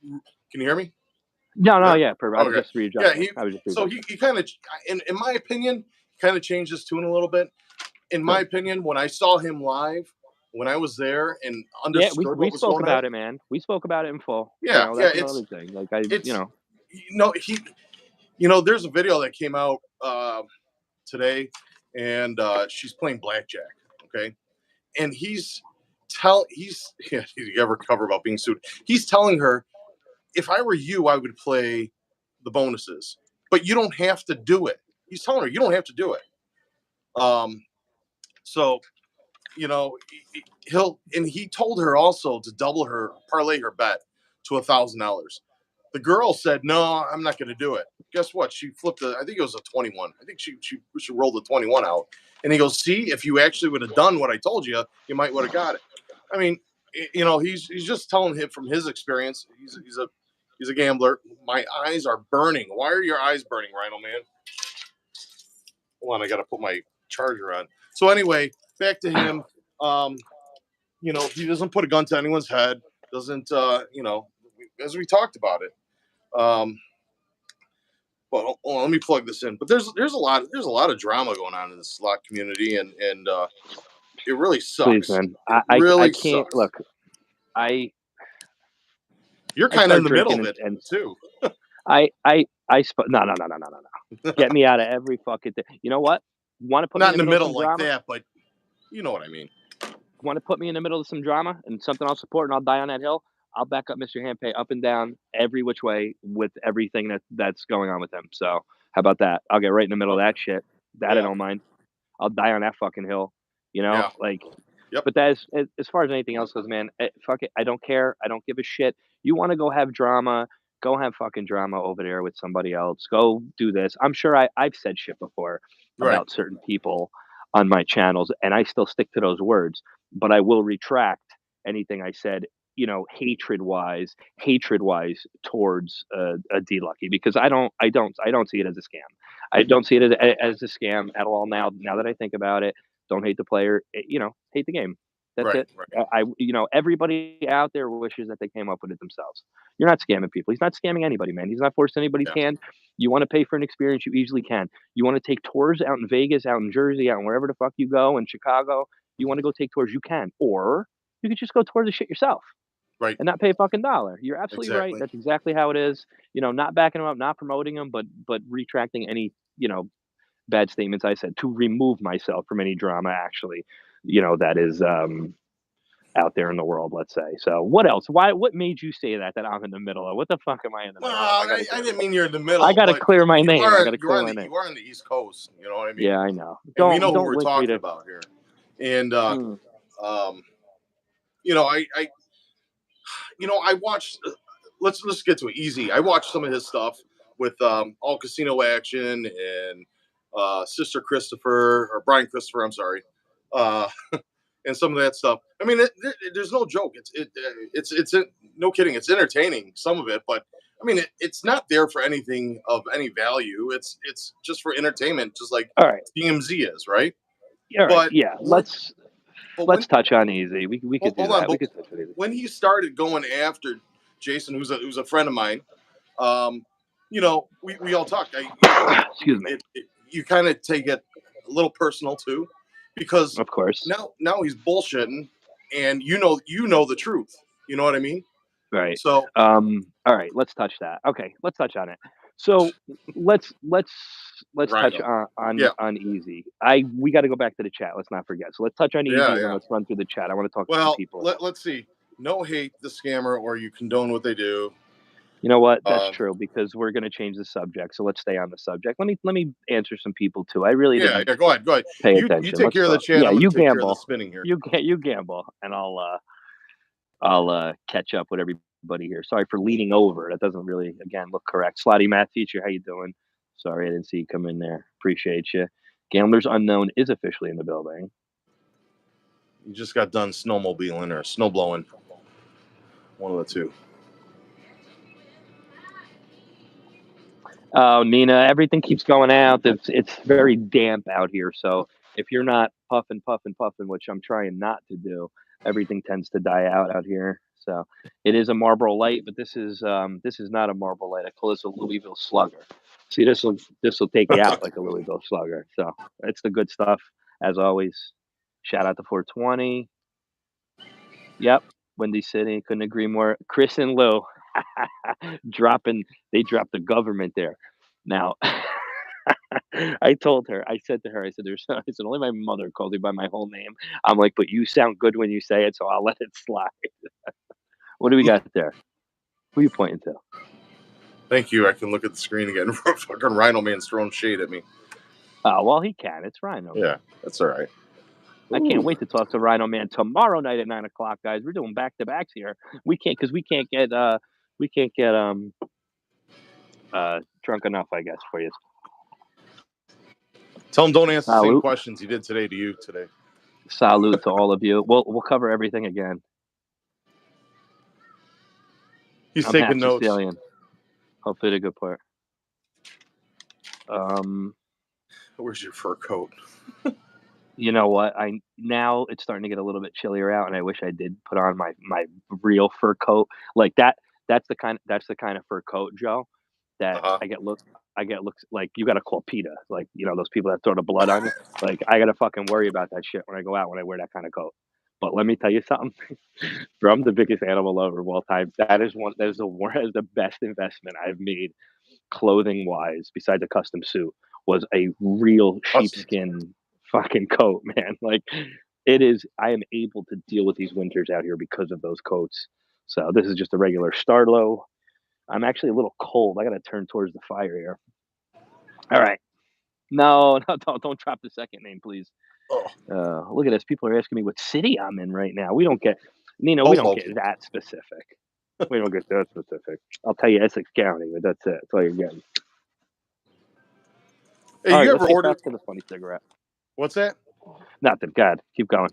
Can you hear me? No, no, Huh? yeah, perfect. I was Okay. just Yeah. readjusting. I was just So readjusting. he kind of, in my opinion, kind of changed his tune a little bit. In my Good. opinion, when I saw him live, when I was there and Yeah, we understood we what was spoke going on, about it, man. We spoke about it in full. yeah, yeah, That's another thing. Like, it's he there's a video that came out today, and she's playing blackjack. Okay, and yeah, you ever cover about being sued? He's telling her, if I were you, I would play the bonuses, but you don't have to do it. He's telling her you don't have to do it. So he told her also to parlay her bet to $1,000. The girl said, no, I'm not going to do it. Guess what? She flipped I think it was a 21. I think she rolled the 21 out. And he goes, see, if you actually would have done what I told you, you might would have got it. I mean, he's just telling him from his experience. He's a gambler. My eyes are burning. Why are your eyes burning, Rhino Man? Hold on, I got to put my charger on. So anyway, back to him. He doesn't put a gun to anyone's head. Doesn't as we talked about it. Well, let me plug this in. But there's a lot of drama going on in the slot community, and it really please, sucks. man. It I really can't sucks. look. I You're I kind of in start the drinking middle of it and too. no, no, no, no, no, no, no. Get me out of every fucking thing. You know what? Want to put me Not in in the the middle of middle some like drama? that, but you know what I mean. Want to put me in the middle of some drama and something I'll support and I'll die on that hill? I'll back up Mr. Handpay up and down every which way with everything that's going on with him. So how about that? I'll get right in the middle of Okay. that shit. That I Yeah. don't mind. I'll die on that fucking hill. Yeah. Like, Yep. but that is, as far as anything else goes, man, fuck it. I don't care. I don't give a shit. You want to go have drama? Go have fucking drama over there with somebody else. Go do this. I'm sure I've said shit before Right. about certain people on my channels, and I still stick to those words. But I will retract anything I said, hatred wise towards a D Lucky, because I don't see it as a scam. I don't see it as a scam at all now. Now that I think about it, Don't hate the player. Hate the game. That's Right. it. Right. Everybody out there wishes that they came up with it themselves. You're not scamming people. He's not scamming anybody, man. He's not forcing anybody's Yeah. hand. You want to pay for an experience, you easily can. You want to take tours out in Vegas, out in Jersey, out in wherever the fuck you go, in Chicago. You want to go take tours, you can. Or you could just go tour the shit yourself Right. and not pay a fucking dollar. You're absolutely right. Exactly. That's exactly how it is. Not backing them up, not promoting them, but retracting any bad statements I said to remove myself from any drama. Actually, that is out there in the world. Let's say. So what else? Why? What made you say that? That I'm in the middle of? What the fuck am I in the Well, middle of? I didn't mean you're in the I middle, gotta but clear my you name. I are gotta clear my name. you are on the East Coast. You know what I mean? Yeah, I know. And we know who Don't we're link me talking to. about here. And Hmm. I watched. Let's get to it easy. I watched some of his stuff with All Casino Action and Sister Christopher or Brian Christopher. I'm sorry, uh, and some of that stuff. I mean, there's no joke. It's no kidding. It's entertaining, some of it, but I mean, it's not there for anything of any value. It's just for entertainment, just like All right. DMZ is, right? All right. But Yeah. when but when Let's touch on easy. We could do hold on, that. We but could touch on easy. when he started going after Jason, who's a friend of mine, um, we all talked. Excuse me. You kind of take it a little personal too, because Of course. now he's bullshitting, and you know the truth. You know what I mean? Right. So All right, let's touch that. Okay, let's touch on it. So let's touch Rhino, yeah, on easy. We got to go back to the chat. Let's not forget. So let's touch on easy, yeah, and then yeah. let's run through the chat. I want to talk to some Well, people. let's see. No hate the scammer, or you condone what they do. You know what? That's Uh, true because we're going to change the subject. So let's stay on the subject. Let me answer some people too. I really yeah, didn't yeah. Go ahead. pay You attention. take Let's care of the talk. chat. Yeah, I'm going you to take care of the gamble. spinning here. You gamble, and I'll catch up with everybody here. Sorry for leaning over. That doesn't really, again, look correct. Slotty math teacher, how you doing? Sorry, I didn't see you come in there. Appreciate you. Gamblers Unknown is officially in the building. You just got done snowmobiling or snowblowing. One of the two. Oh, Nina, everything keeps going out. It's very damp out here. So if you're not puffing, which I'm trying not to do, everything tends to die out here. So it is a Marlboro Light, but this is not a Marlboro Light. I call this a Louisville Slugger. See, this will take you out like a Louisville Slugger. So it's the good stuff as always. Shout out to 420. Yep, Windy City. Couldn't agree more. Chris and Lou they dropped the government there. Now, I said to her, I said, I said, only my mother calls me by my whole name. I'm like, but you sound good when you say it, so I'll let it slide. What do we got there? Who are you pointing to? Thank you. I can look at the screen again. Fucking Rhino Man's throwing shade at me. Oh, well, he can. It's Rhino. Yeah, that's all right. I can't wait to talk to Rhino Man tomorrow night at 9:00, guys. We're doing back to backs here. We can't get drunk enough, I guess, for you. Tell him don't answer the same Salute. questions he did today to you today. Salute to all of you. We'll cover everything again. He's I'm taking half notes. Sicilian. Hopefully the good part. Where's your fur coat? You know what? Now it's starting to get a little bit chillier out, and I wish I did put on my real fur coat like that. That's the kind of fur coat, Joe, that Uh-huh. I get looks like you got to call PETA, like those people that throw the blood on you. Like I got to fucking worry about that shit when I go out when I wear that kind of coat. But let me tell you something, bro. I'm the biggest animal lover of all time. That is the best investment I've made clothing wise, besides a custom suit, was a real sheepskin fucking coat, man. Like it is. I am able to deal with these winters out here because of those coats. So this is just a regular Starlow. I'm actually a little cold. I got to turn towards the fire here. All right. No, don't drop the second name, please. Oh. Look at this. People are asking me what city I'm in right now. We don't get, Nina. We don't get that specific. We don't get that specific. I'll tell you Essex County, but that's it. That's all you're getting. Hey, all you right, ever let's order? get back to the funny cigarette. What's that? Nothing. God, keep going.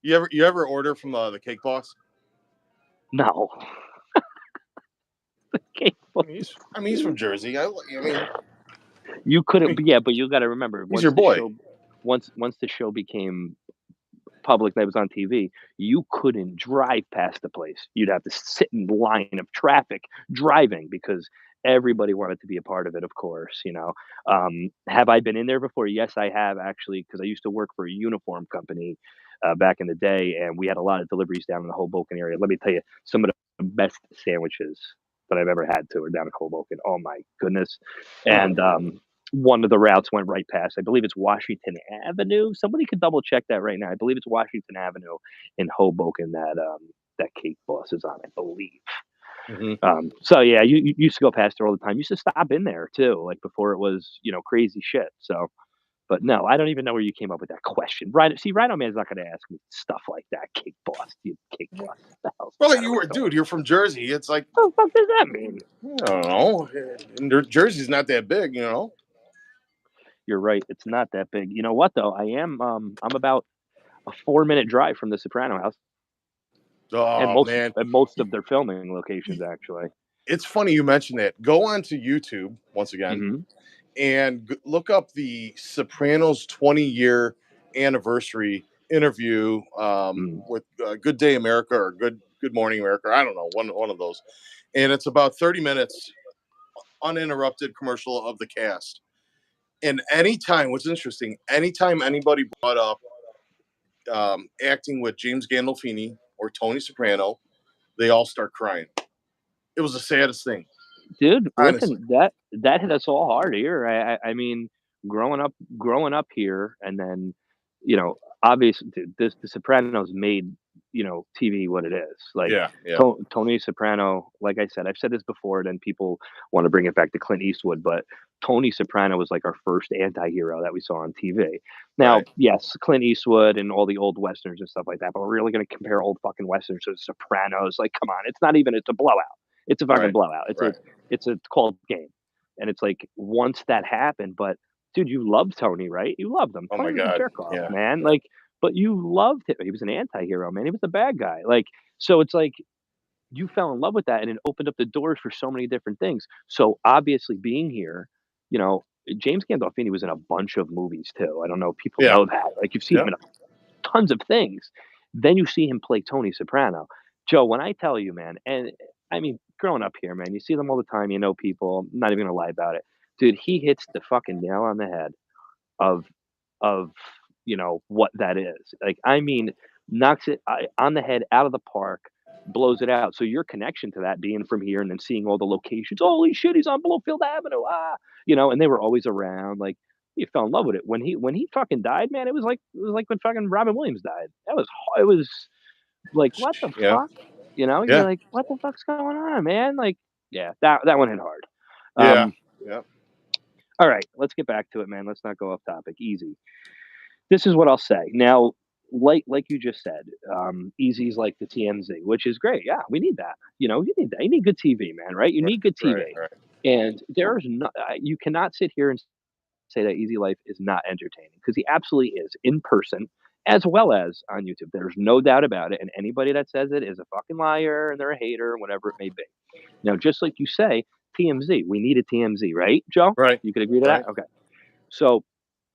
You ever order from the Cake Boss? No. The Cake Boss. He's from Jersey. I mean, you couldn't. Yeah, but you got to remember. He's your boy. once the show became public, that was on TV, you couldn't drive past the place. You'd have to sit in line of traffic driving because everybody wanted to be a part of it, of course, you know. Have I been in there before? Yes, I have actually, because I used to work for a uniform company back in the day, and we had a lot of deliveries down in the Hoboken area. Let me tell you, some of the best sandwiches that I've ever had to are down in Hoboken. Oh my goodness. Huh. And one of the routes went right past. I believe it's Washington Avenue. Somebody could double check that right now. I believe it's Washington Avenue in Hoboken that that Cake Boss is on, I believe. Mhm. So yeah, you used to go past there all the time. You used to stop in there too, like before it was, you know, crazy shit. So, but no, I don't even know where you came up with that question. Right? See, Rhino Man's not going to ask me stuff like that. Cake Boss, you Cake Boss. What the hell's the Well, matter you with were, you? dude. You're from Jersey. It's like, What the fuck does that mean? I don't know. And Jersey's not that big, you know. You're right. It's not that big. You know what though? I'm about a 4-minute drive from the Soprano House, and Oh man, most of their filming locations actually. it's funny you mentioned that. Go onto YouTube once again Mhm. and look up the Sopranos 20-year anniversary interview Mm. with Good Day America or Good Morning America. I don't know, one of those. And it's about 30 minutes uninterrupted commercial of the cast. And anytime, what's interesting, anytime anybody brought up acting with James Gandolfini or Tony Soprano, they all start crying. It was the saddest thing, Dude, honestly. listen, that hit us all hard here. I mean, growing up here, and then, you know, obviously, dude, the Sopranos made, you know, TV what it is. Like, Yeah, yeah, Tony Soprano, like I said, I've said this before, then people want to bring it back to Clint Eastwood, but Tony Soprano was like our first anti-hero that we saw on TV. Now, right, yes, Clint Eastwood and all the old westerns and stuff like that, but we're really going to compare old fucking westerns to the Sopranos? Like, come on, it's not even, it's a blowout. It's a fucking right, blowout. right. It's a called game. And it's like once that happened, but dude, you loved Tony, right? You loved him. Oh my Tony was a God, jerk off, yeah, man. Like, but you loved him. He was an anti-hero, man. He was a bad guy. Like, so it's like you fell in love with that and it opened up the doors for so many different things. So obviously being here, you know, James Gandolfini was in a bunch of movies too. I don't know if people yeah, know that. Like you've seen him yeah. in tons of things. Then you see him play Tony Soprano. Joe, when I tell you, man, and I mean, growing up here, man, you see them all the time. You know people. I'm not even gonna lie about it, dude. He hits the fucking nail on the head of of you know what that is. Like, I mean, knocks it on the head out of the park, blows it out. So your connection to that being from here and then seeing all the locations. Holy shit, he's on Blofield Avenue. Ah, you know, and they were always around. Like you fell in love with it when he fucking died, man. It was like when fucking Robin Williams died. It was like what the Yeah, fuck, you know? You're yeah, like, what the fuck's going on, man? Like, yeah, that one hit hard. yeah, Um, yeah. all right, let's get back to it, man. Let's not go off topic. Easy. This is what I'll say. Now, like you just said, Easy's like the TMZ, which is great. Yeah, we need that. You know, you need that. You need good TV, man, right? You Right, need good right, TV. right. And there's no, you cannot sit here and say that Easy Life is not entertaining because he absolutely is in person as well as on YouTube. There's no doubt about it. And anybody that says it is a fucking liar and they're a hater, whatever it may be. Now, just like you say, TMZ, we need a TMZ, right, Joe? Right, You could agree to that? right. Okay. So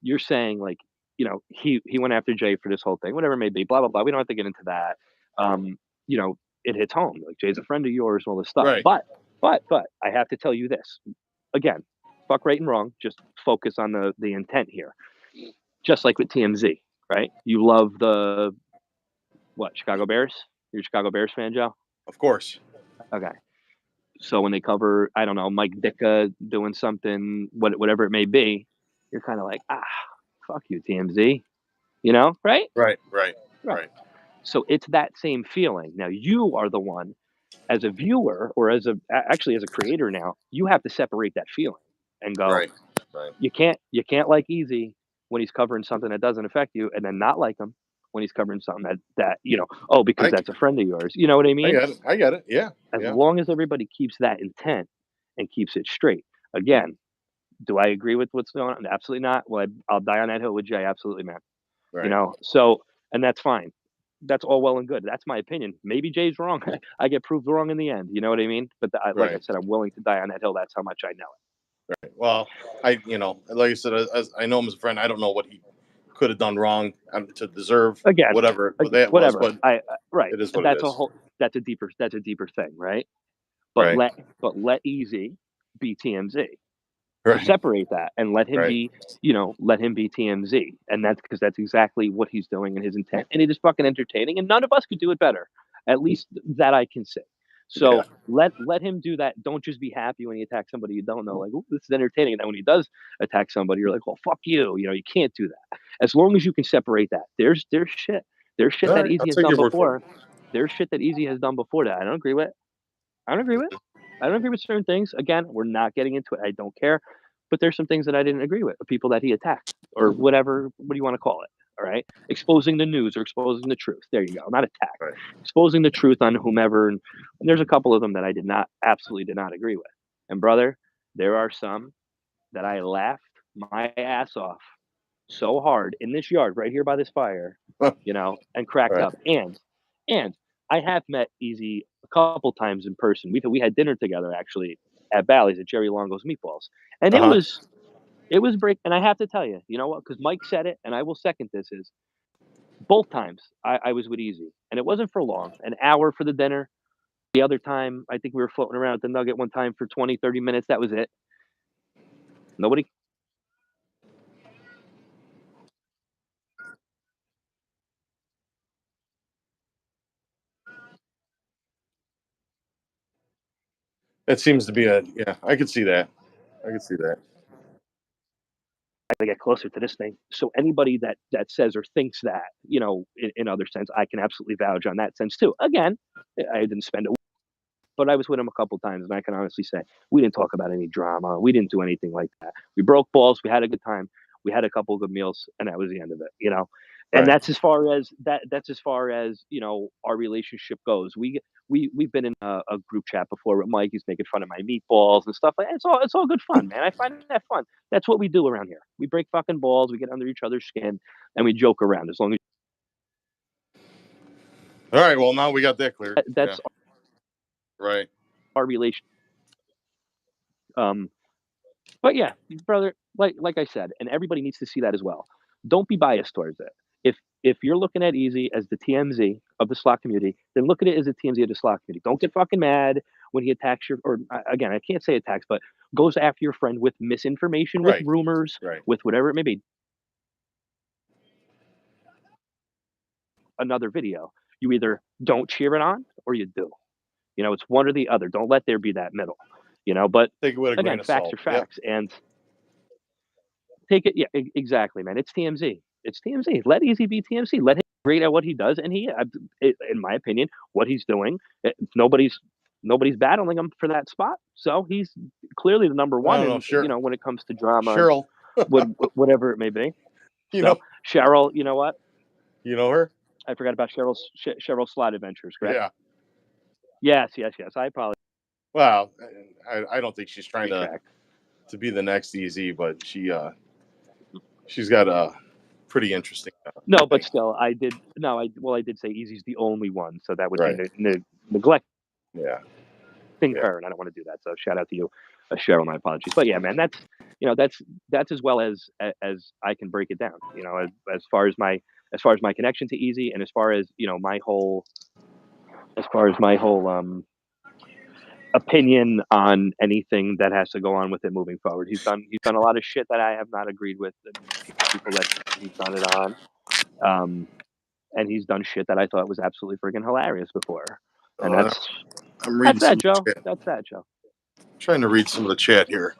you're saying like, you know, he went after Jay for this whole thing, whatever it may be, blah blah blah. We don't have to get into that. You know, it hits home. Like Jay's a friend of yours, all this stuff. Right. But I have to tell you this again. Fuck right and wrong. Just focus on the intent here. Just like with TMZ, right? You love the what? Chicago Bears. You're a Chicago Bears fan, Joe. Of course. Okay. So when they cover, I don't know, Mike Ditka doing something, whatever it may be, you're kind of like, ah, fuck you, TMZ. You know, right? Right, right, Right. right, So it's that same feeling. Now you are the one as a viewer or as actually as a creator now, you have to separate that feeling and go, right, right. you can't like Easy when he's covering something that doesn't affect you and then not like him when he's covering something that, you know, oh, because I, that's a friend of yours. You know what I I mean? get it. I get it. Yeah, As yeah. long as everybody keeps that intent and keeps it straight. Again, do I agree with what's going on? Absolutely not. Well, I'll die on that hill with Jay. Absolutely, man. You Right, know, so and that's fine. That's all well and good. That's my opinion. Maybe Jay's wrong. I get proved wrong in the end. You know what I mean? But like I right, said, I'm willing to die on that hill. That's how much I know right. Well, like I said, as I know him as a friend. I don't know what he could have done wrong to deserve Again, whatever that was, whatever. but Right. it is what it That's a is. whole. That's a deeper thing, right? But Right, let Easy be TMZ. right, Separate that and let him right. be, let him be TMZ. And that's because that's exactly what he's doing in his intent. And it is fucking entertaining. And none of us could do it better. At least that I can say. Yeah, So let him do that. Don't just be happy when he attacks somebody you don't know. Like, "Ooh, this is entertaining." And then when he does attack somebody, you're like, "Well, fuck you." You can't do that. As long as you can separate that. There's shit. There's shit all that right. I'll Easy has take done your word for before. There's shit that Easy has done before that I don't agree with. I don't agree with. I don't agree with certain things. Again, we're not getting into it. I don't care. But there's some things that I didn't agree with. The people that he attacked or whatever. What do you want to call it? All right. Exposing the news or exposing the truth. There you go. Not attack. it. Right. Exposing the truth on whomever. And there's a couple of them that I absolutely did not agree with. And brother, there are some that I laughed my ass off so hard in this yard right here by this fire, and cracked Right. up. And I have met Easy a couple times in person. We had dinner together actually at Bally's at Jerry Longo's Meatballs, and Uh huh. it was break. And I have to tell you, you know what? Because Mike said it, and I will second this: is both times I was with Easy, and it wasn't for long, an hour for the dinner. The other time, I think we were floating around at the Nugget one time for 20, 30 minutes. That was it. Nobody. It seems to be a yeah. I could see that. I could see that. To get closer to this thing. So anybody that says or thinks that, in other sense, I can absolutely vouch on that sense too. Again, I didn't spend it, but I was with him a couple times, and I can honestly say we didn't talk about any drama. We didn't do anything like that. We broke balls. We had a good time. We had a couple of good meals, and that was the end of it. And Right. that's as far as that. That's as far as our relationship goes. We've been in a group chat before with Mike. He's making fun of my meatballs and stuff like that. It's all good fun, man. I find that fun. That's what we do around here. We break fucking balls. We get under each other's skin, and we joke around. As long as All right. Well, now we got that cleared. Yeah. that's Right. our relation. Um, But yeah, brother, like I said, and everybody needs to see that as well. Don't be biased towards it. If you're looking at Easy as the TMZ of the slot community, then look at it as a TMZ of the slot community. Don't get fucking mad when he attacks again, I can't say attacks, but goes after your friend with misinformation, with Right. rumors, Right. with whatever it may be. Another video. You either don't cheer it on or you do. It's one or the other. Don't let there be that middle. But Take it with a again, grain of facts are salt. Yep. facts. And take it, yeah, exactly, man. It's TMZ. It's TMZ. Let Easy be TMZ. Let him be great at what he does, and in my opinion, what he's doing, nobody's battling him for that spot. So he's clearly the number I one, don't know. and Sure. when it comes to drama and Cheryl. whatever it may be. You So know. Cheryl, you know what? You know her. I forgot about Cheryl's Slot Adventures. Correct? Yeah. Yes, yes, yes. I probably Well, I don't think she's trying track. to be the next Easy, but she's got a pretty interesting No, but thing. still, I did. No, I did say Easy's the only one, so that would be Right. neglect. Yeah. Yeah. Her, and I don't want to do that. So shout out to you, Cheryl. My apologies. But yeah, man, that's as well as I can break it down. As far as my connection to Easy, and as far as my whole opinion on anything that has to go on with it moving forward. He's done a lot of shit that I have not agreed with, and people that he's done it on. And he's done shit that I thought was absolutely freaking hilarious before. And Uh, that's I'm reading that's some that, of the Joe. chat. That's that, Joe. Trying to read some of the chat here.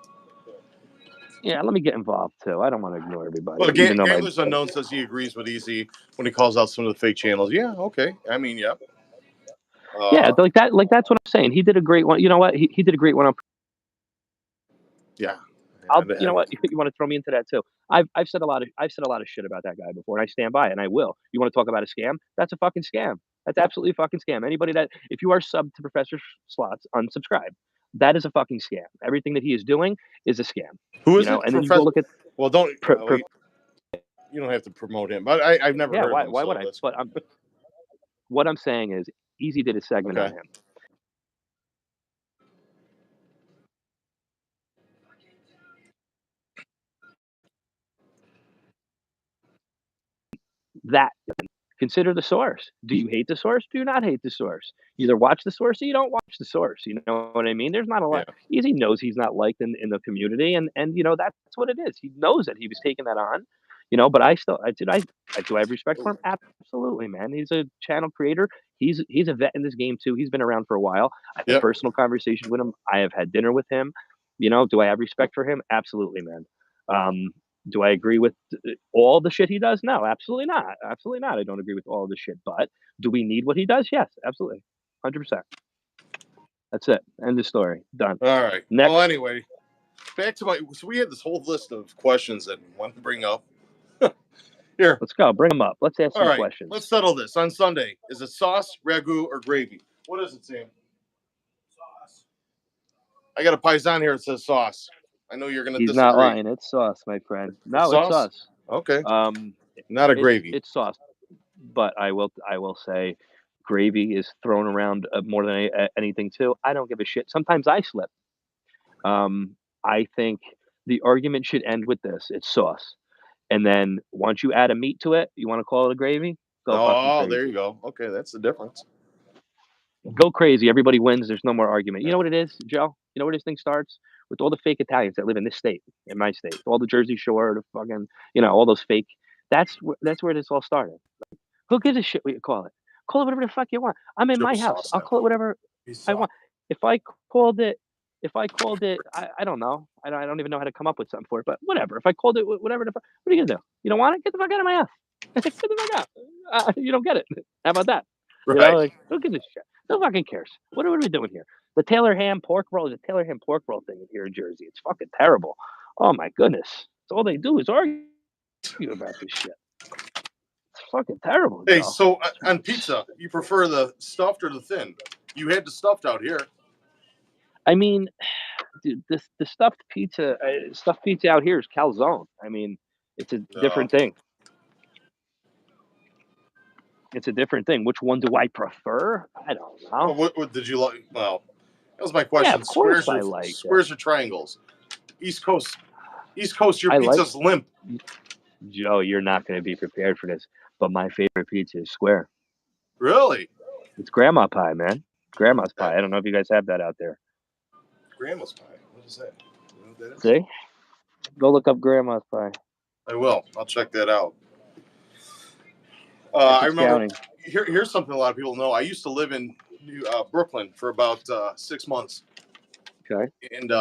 Yeah, let me get involved too. I don't want to ignore everybody, Well, even though Gamblers Unknown says he agrees with Easy when he calls out some of the fake channels. Yeah, okay. I mean, yeah. yeah, Uh, like that, like that's what I'm saying. He did a great one. You know what? He did a great one on. yeah. You know what? You want to throw me into that too? I've said a lot of shit about that guy before, and I stand by it, and I will. You want to talk about a scam? That's a fucking scam. That's absolutely a fucking scam. Anybody that if you are sub to Professor Slots, unsubscribe. That is a fucking scam. Everything that he is doing is a scam. Who is it? And then you go Professor. look at Well, don't. pro, pro, You don't have to promote him, but I've never yeah. heard of Why? him, Why would so I? that's But what I'm saying is, Easy did a segment on okay. him. that. Consider the source. Do you hate the source? Do you not hate the source? You either watch the source or you don't watch the source. You know what I mean? There's not a Yeah. lot. He knows he's not liked in the community, and that's what it is. He knows that he was taking that on, But I still, do I have respect for him? Absolutely, man. He's a channel creator. He's a vet in this game too. He's been around for a while. I've had Yep. personal conversations with him. I have had dinner with him. Do I have respect for him? Absolutely, man. Do I agree with all the shit he does? No, absolutely not. Absolutely not. I don't agree with all the shit. But do we need what he does? Yes, absolutely. 100%. That's it. End of story. Done. All right. Next. Well, anyway, back to so we had this whole list of questions that we wanted to bring up. Here. Let's go. Bring them up. Let's ask some questions. Let's settle this. On Sunday, is it sauce, ragu, or gravy? What is it, Sam? Sauce. I got a paisan here that says sauce. I know you're going to disagree. He's not lying. It's sauce, my friend. No, it's sauce. Okay. Not a gravy. It's sauce. But I will say gravy is thrown around more than anything too. I don't give a shit. Sometimes I slip. I think the argument should end with this. It's sauce. And then once you add a meat to it, you want to call it a gravy? Go fucking crazy. There you go. Okay, that's the difference. Go crazy. Everybody wins. There's no more argument. You know what it is, Joe? You know where this thing starts? With all the fake Italians that live in this state, in my state. All the Jersey Shore, the fucking, all those fake. That's where this all started. Who gives a shit what you call it? Call it whatever the fuck you want. I'm in my house. I'll call it whatever I want. If I called it, I don't know. I don't even know how to come up with something for it, but whatever. If I called it whatever the fuck, what are you gonna do? You don't want it? Get the fuck out of my house. Get the fuck out. You don't get it. How about that? Right. Who gives a shit? No fucking cares. What are we doing here? The Taylor ham pork roll is a Taylor ham pork roll thing here in Jersey. It's fucking terrible. Oh my goodness. It's all they do is argue about this shit. It's fucking terrible. Hey, Joe. so on pizza, you prefer the stuffed or the thin? You had the stuffed out here. I mean, dude, the stuffed pizza out here is calzone. I mean, it's a different thing. It's a different thing. Which one do I prefer? I don't know. Well, what did you like? Well, that was my question. Yeah, of course I like squares or triangles? East Coast, your pizza's limp. Joe, you're not going to be prepared for this, but my favorite pizza is square. Really? It's grandma pie, man. Grandma's pie. I don't know if you guys have that out there. Grandma's pie. What is that? You know what that is? See? Go look up grandma's pie. I will. I'll check that out. I remember. Here's something a lot of people know. I used to live in Brooklyn for about 6 months. Okay. And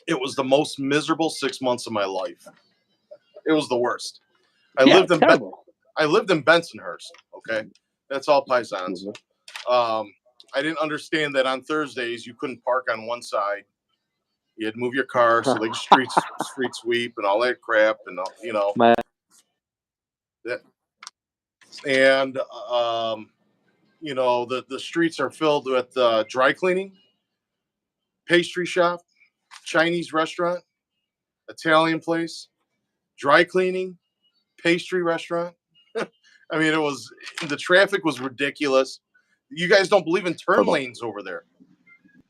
it was the most miserable 6 months of my life. It was the worst. I lived in Bensonhurst. Okay, that's all paisans. I didn't understand that on Thursdays you couldn't park on one side. You had to move your car so like street sweep and all that crap and that. And the streets are filled with dry cleaning, pastry shop, Chinese restaurant, Italian place, dry cleaning, pastry restaurant. I mean, the traffic was ridiculous. You guys don't believe in turn lanes over there?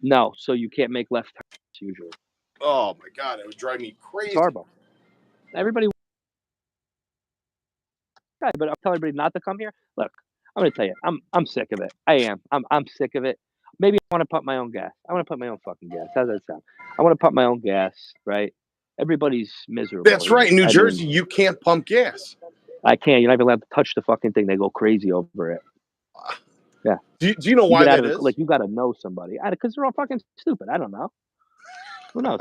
No, so you can't make left turns usually. Oh my God, it would drive me crazy. It's horrible. Everybody, but I'm telling everybody not to come here. Look, I'm going to tell you, I'm sick of it. I am. I'm sick of it. Maybe I want to pump my own gas. I want to pump my own fucking gas. How's that sound? I want to pump my own gas, right? Everybody's miserable. That's right. In New Jersey, you can't pump gas. I can't. You're not even allowed to touch the fucking thing. They go crazy over it. Yeah. Do you know why that is? Like, you got to know somebody. Because they're all fucking stupid. I don't know. Who knows?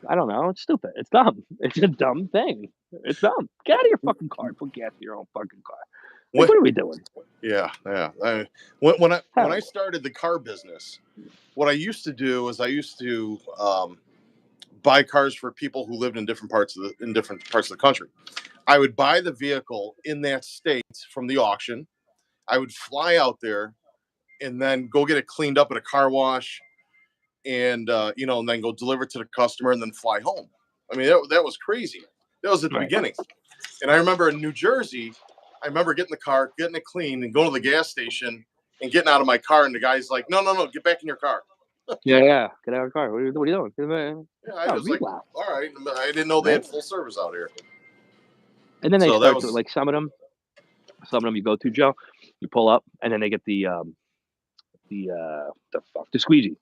I don't know. It's stupid. It's dumb. It's a dumb thing. It's dumb. Get out of your fucking car and put gas in your own fucking car. Like, what are we doing? Yeah. When I started the car business, what I used to do is I used to buy cars for people who lived in different parts of the country. I would buy the vehicle in that state from the auction. I would fly out there and then go get it cleaned up at a car wash, and and then go deliver it to the customer and then fly home. I mean, that was crazy. That was at the beginning. And I remember in New Jersey, I remember getting the car, getting it clean, and going to the gas station and getting out of my car, and the guy's like, "No, get back in your car." Yeah, get out of the car. What are you doing? Yeah, I was like, all right. I didn't know they had full service out here. And then they start to, like, some of them, Some of them you go to, Joe, you pull up, and then they get the squeegee.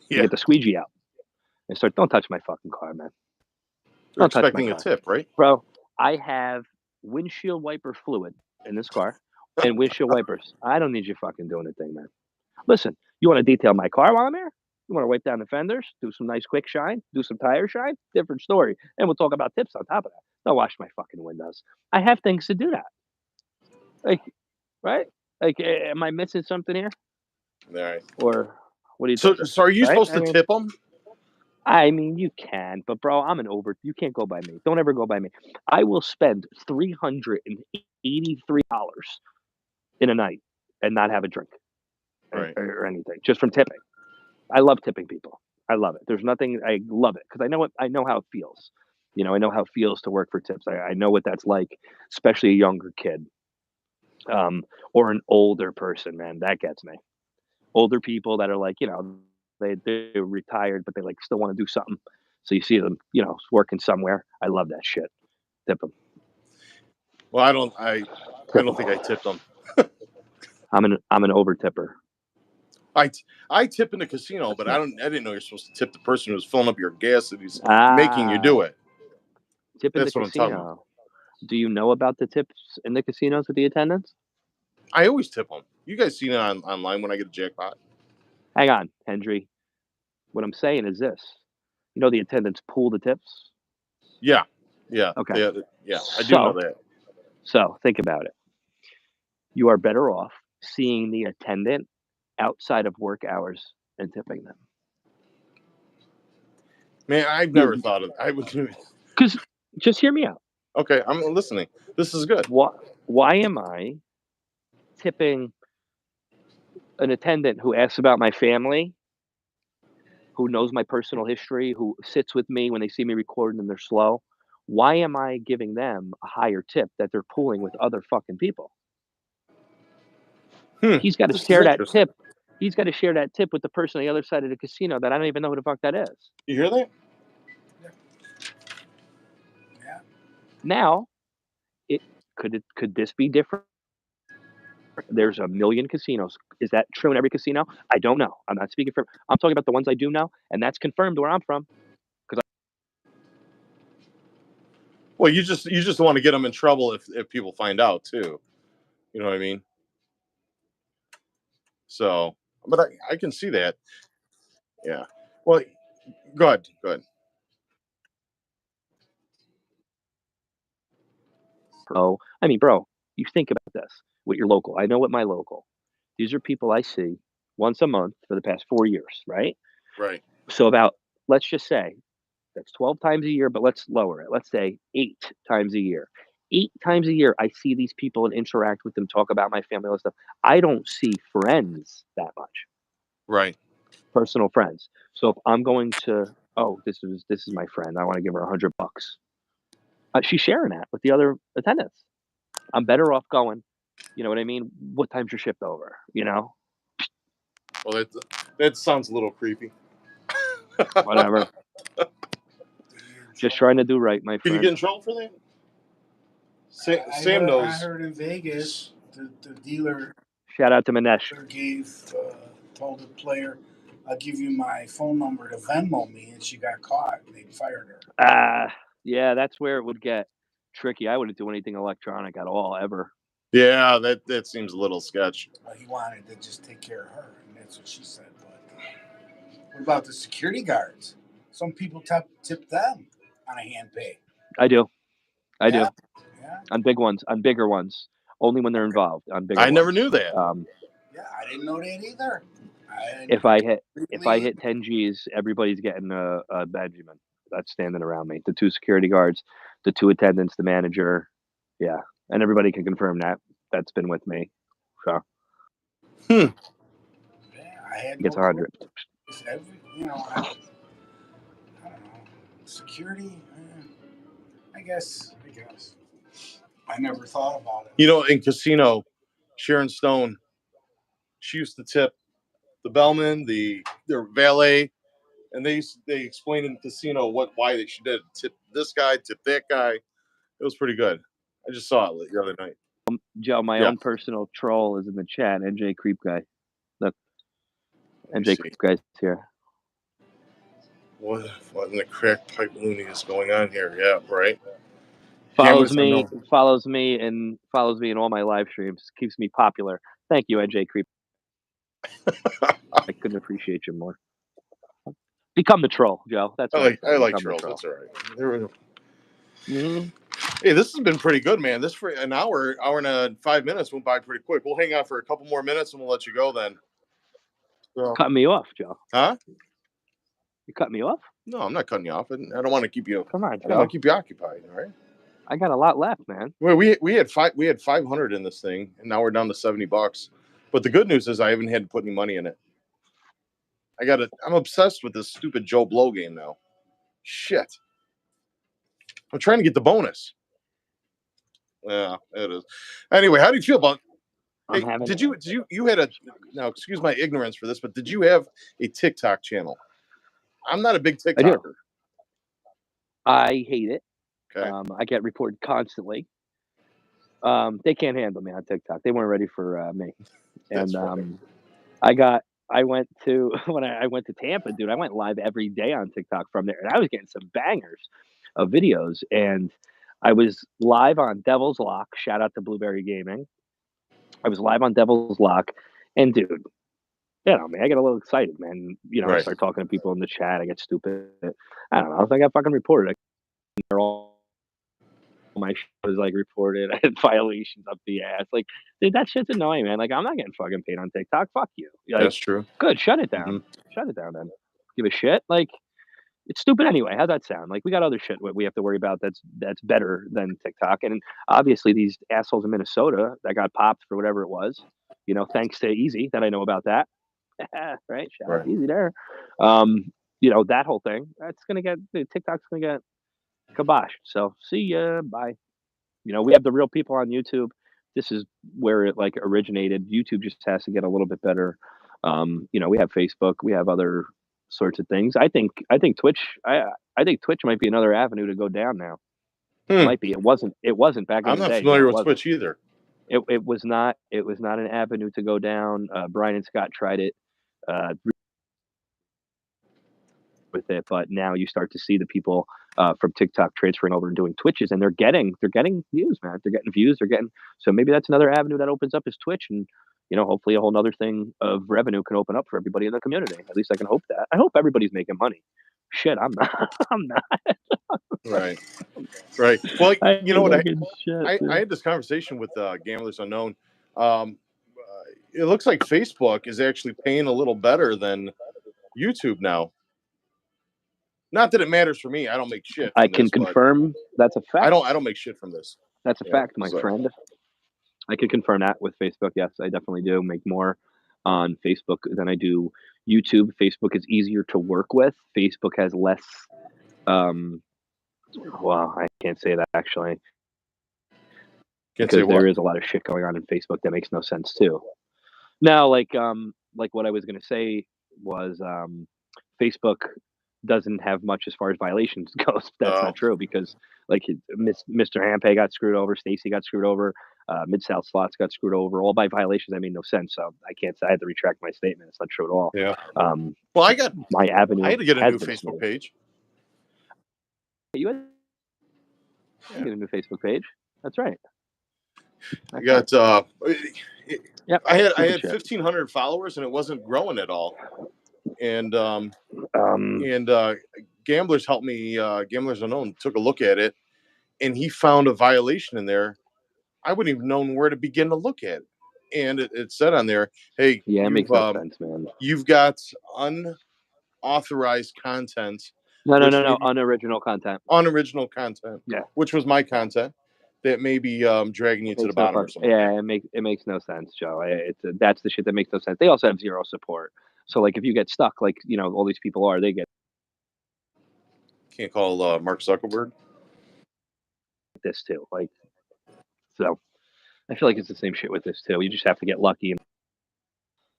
They Yeah. get the squeegee out and start. Don't touch my fucking car, man. They're Don't touch my expecting a car, tip, right? bro. I have windshield wiper fluid in this car and windshield wipers. I don't need you fucking doing a thing, man. Listen, you want to detail my car while I'm here? You want to wipe down the fenders, do some nice quick shine, do some tire shine? Different story. And we'll talk about tips on top of that. Don't wash my fucking windows. I have things to do that. Like, right? Like, am I missing something here? All right. Or what do you So, think? so are you Right? supposed to tip them? I mean, you can, but bro, I'm an over. You can't go by me. Don't ever go by me. I will spend $383 in a night and not have a drink Right. or anything just from tipping. I love tipping people. I love it. There's nothing. I love it because I know how it feels. I know how it feels to work for tips. I know what that's like, especially a younger kid, or an older person. Man, that gets me. Older people that are like, they're retired, but they like still want to do something. So you see them, working somewhere. I love that shit. Tip them. Well, I don't think I tipped them. I'm an over tipper. I tip in the casino, but I didn't know you're supposed to tip the person who's filling up your gas and he's making you Ah, do it. tip in the That's what I'm talking about. casino. Do you know about the tips in the casinos with the attendants? I always tip them. You guys seen it online when I get a jackpot? Hang on, Hendry. What I'm saying is this. The attendants pool the tips? Yeah, yeah, Okay. yeah. I do know that. So think about it. You are better off seeing the attendant outside of work hours and tipping them. Man, I've never thought of. I would. Because just hear me out. Okay, I'm listening. This is good. Why am I tipping an attendant who asks about my family, who knows my personal history, who sits with me when they see me recording and they're slow? Why am I giving them a higher tip that they're pooling with other fucking people? He's got to This is share that interesting. tip. He's got to share that tip with the person on the other side of the casino that I don't even know who the fuck that is. You hear that? Yeah. Now, could this be different? There's a million casinos. Is that true in every casino? I don't know. I'm not speaking for. I'm talking about the ones I do know, and that's confirmed where I'm from. Well, you just want to get them in trouble if people find out too. You know what I mean? So, but I can see that. Yeah. Well, go ahead. Go ahead. Oh, I mean, bro, you think about this with your local. I know what my local. These are people I see once a month for the past 4 years, right? Right. So about, let's just say that's 12 times a year, but let's lower it. Let's say 8 times a year. 8 times a year, I see these people and interact with them, talk about my family, all that stuff. I don't see friends that much, Right. personal friends. So if I'm going to, oh, this is my friend. I want to give her $100. She's sharing that with the other attendants. I'm better off going. You know what I mean? What time's your shift over? Well, that sounds a little creepy. Whatever. Just trying to do right, my Can you friend. get in trouble for that? Sam I knows. heard in Vegas, the dealer Shout out to Manesh. told the player, "I'll give you my phone number to Venmo me," and she got caught. And they fired her. Yeah, that's where it would get tricky. I wouldn't do anything electronic at all, ever. Yeah, that seems a little sketch. Well, he wanted to just take care of her, and that's what she said. But what about the security guards? Some people tip them on a hand pay. I do. I do. Yeah. On bigger ones. Only when they're involved. On bigger I never ones. knew that. Yeah, I didn't know that either. If I hit 10 G's, everybody's getting a Benjamin. That's standing around me. The 2 security guards, the 2 attendants, the manager. Yeah, and everybody can confirm that. That's been with me. So. Yeah, I had Gets no 100. I don't know. Security, I guess. I never thought about it. In casino, Sharon Stone, she used to tip the bellman, their valet, and they explained in the casino why she did tip this guy, tip that guy. It was pretty good. I just saw it the other night. Joe, my Yeah. own personal troll is in the chat. NJ Creep Guy. Look, Let me NJ see. Creep Guy's here. What in the crack pipe loony is going on here? Yeah, right. Follows Gamblers me, Unknown. follows me in all my live streams. Keeps me popular. Thank you, NJ Creep. I couldn't appreciate you more. Become the troll, Joe. That's what I like Become the trolls. troll. That's all right. There we go. Mhm. Hey, this has been pretty good, man. This for an hour and 5 minutes went by pretty quick. We'll hang out for a couple more minutes and we'll let you go then. So, Cutting me off, Joe. huh? You cut me off? No, I'm not cutting you off. I don't want to keep you. Come on, I don't want Joe. to keep you occupied. All right. I got a lot left, man. Well, we had 500 in this thing, and now we're down to $70. But the good news is I haven't had to put any money in it. I'm obsessed with this stupid Joe Blow game now. Shit. I'm trying to get the bonus. Yeah, it is. Anyway, how do you feel about? Hey, did you had a now? Excuse my ignorance for this, but did you have a TikTok channel? I'm not a big TikToker. I do. I hate it. Okay. I get reported constantly. They can't handle me on TikTok. They weren't ready for me. That's And funny. I went to when I went to Tampa, dude. I went live every day on TikTok from there, and I was getting some bangers of videos. And I was live on Devil's Lock. Shout out to Blueberry Gaming. I was live on Devil's Lock, and dude, you know, man, I get a little excited, man. You know, I Right. start talking to people in the chat. I get stupid. I don't know. I got fucking reported. They're all my shit was like reported. I had violations up the ass. Like, dude, that shit's annoying, man. Like, I'm not getting fucking paid on TikTok. Fuck you. Like, That's true. good. Shut it down. Mm-hmm. Shut it down then. Give a shit. Like, it's stupid anyway. How's that sound? Like, we got other shit we have to worry about that's better than TikTok. And obviously, these assholes in Minnesota that got popped for whatever it was, you know, thanks to Easy that I know about that. Right? Shout out to Easy there. You know, that whole thing, TikTok's gonna get kibosh. So see ya. Bye. You know, we have the real people on YouTube. This is where it like originated. YouTube just has to get a little bit better. You know, we have Facebook, we have other sorts of things. I think Twitch. I think Twitch might be another avenue to go down now. It might be. It wasn't back in I'm the not day. familiar No, with Twitch either. It was not an avenue to go down. Brian and Scott tried it with it, but now you start to see the people from TikTok transferring over and doing Twitches, and they're getting views, man. They're getting views. So maybe that's another avenue that opens up is Twitch, and you know, hopefully a whole nother thing of revenue can open up for everybody in the community. At least I can hope that. I hope everybody's making money. Shit, I'm not. I'm not. Right. Well, you know what? I I had this conversation with Gamblers Unknown. It looks like Facebook is actually paying a little better than YouTube now. Not that it matters for me. I don't make shit. I can confirm that's a fact. I don't make shit from this. That's a fact, my friend. I can confirm that with Facebook. Yes, I definitely do make more on Facebook than I do YouTube. Facebook is easier to work with. Facebook has less. Well, I can't say that actually. Because there is a lot of shit going on in Facebook that makes no sense too. Now, like what I was going to say was Facebook doesn't have much as far as violations goes. That's not true because like Mr. Hampe got screwed over, Stacy got screwed over, Mid-South Slots got screwed over, all by violations that made no sense. So I can't say I had to retract my statement. It's not true at all. Yeah. Well, I got my avenue. I had to get a new Facebook page. You had to get a new Facebook page. That's right. I got yep. I had 1,500 followers and it wasn't growing at all. And Gamblers helped me. Gamblers Unknown took a look at it, and he found a violation in there. I wouldn't even known where to begin to look at it. And it said on there, "Hey, yeah, it makes no sense, man. You've got unauthorized content." No, unoriginal content. Unoriginal content. Yeah, which was my content. That may be dragging you to the bottom or something. Yeah, it makes no sense, Joe. That's the shit that makes no sense. They also have zero support. So, like, if you get stuck, like, you know, all these people are, they get... Can't call Mark Zuckerberg? This, too. Like, so, I feel like it's the same shit with this, too. You just have to get lucky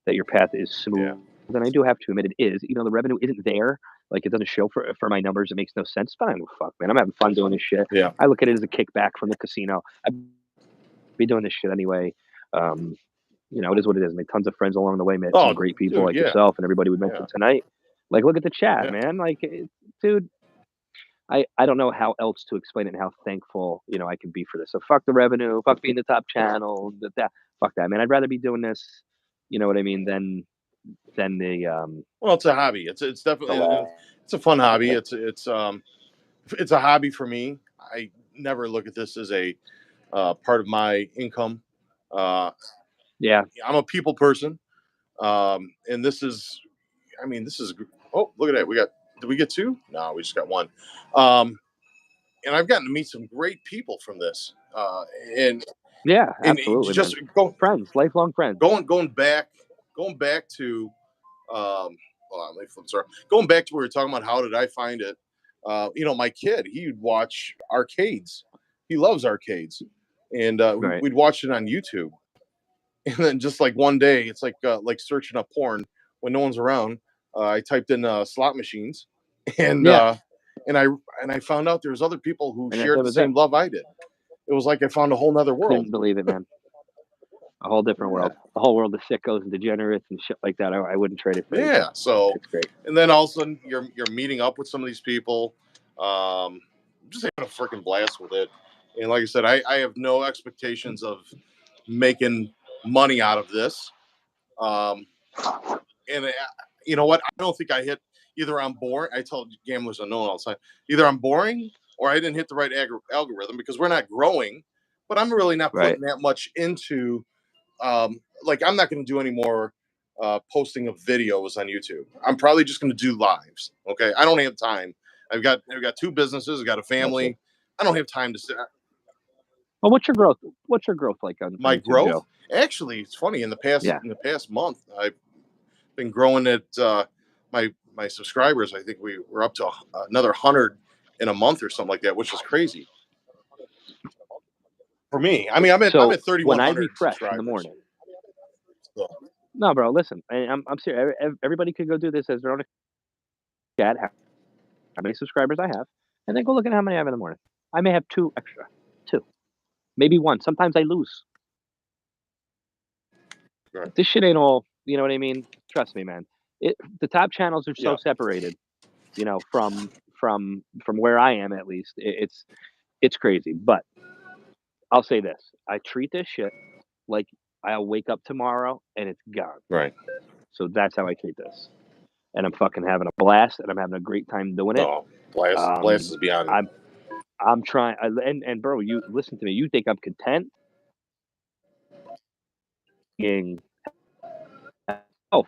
that your path is smooth. Yeah. And I do have to admit it is. You know, the revenue isn't there. Like, it doesn't show for my numbers. It makes no sense. But I don't fuck, man. I'm having fun doing this shit. Yeah. I look at it as a kickback from the casino. be doing this shit anyway. You know, it is what it is. Made tons of friends along the way. Met Oh, some great people dude, like yeah. yourself and everybody we mentioned tonight. Like, look at the chat, Yeah. man. Like, dude, I don't know how else to explain it and how thankful, you know, I can be for this. So fuck the revenue, fuck being the top channel, fuck that, man. I'd rather be doing this, you know what I mean, than the Well, it's a hobby. It's definitely it's a fun hobby. It's a hobby for me. I never look at this as a part of my income. yeah. I'm a people person, and this is. I mean, this is. Oh, look at that. Did we get two? No, we just got one. And I've gotten to meet some great people from this. Yeah, And absolutely, just man. Friends, lifelong friends. going back to hold on, let me flip, sorry. Going back to where we were talking about how did I find it. You know, my kid, he'd watch arcades. He loves arcades. And Right. we'd watch it on YouTube. And then just like one day, it's like searching up porn when no one's around. I typed in slot machines, and Yeah. and I found out there's other people who And shared that the was it. same love I did. It was like I found a whole nother world. Couldn't believe it, man. A whole different world. A whole world of sickos and degenerates and shit like that. I wouldn't trade it for anything. Yeah, so It's great. and then all of a sudden you're meeting up with some of these people, just having a freaking blast with it. And like I said, I have no expectations of making money out of this. And you know what? I don't think I hit either. I'm boring. I tell gamblers unknown all the time. Either I'm boring or I didn't hit the right algorithm because we're not growing. But I'm really not putting that much into. Like I'm not going to do any more posting of videos on YouTube. I'm probably just going to do lives. Okay, I don't have time. I've got two businesses. I've got a family. Okay. I don't have time to sit. Well, what's your growth? What's your growth like on My YouTube, growth, Joe? actually, it's funny. In the past month, I've been growing at my subscribers. I think we're up to another 100 in a month or something like that, which is crazy for me. I mean, I'm at So 3,100 when I refresh subscribers in the morning. So, No, bro, listen. I'm serious. Everybody could go do this as their own chat. How many subscribers I have, and then go look at how many I have in the morning. I may have 2 extra. 2. Maybe 1. Sometimes I lose. right. This shit ain't all, you know what I mean? Trust me, man. The top channels are so separated, you know, from where I am at least. It's crazy. But I'll say this. I treat this shit like I'll wake up tomorrow and it's gone. Right. So that's how I treat this. And I'm fucking having a blast and I'm having a great time doing it. No, blast is beyond. I'm trying and bro, you listen to me. You think I'm content being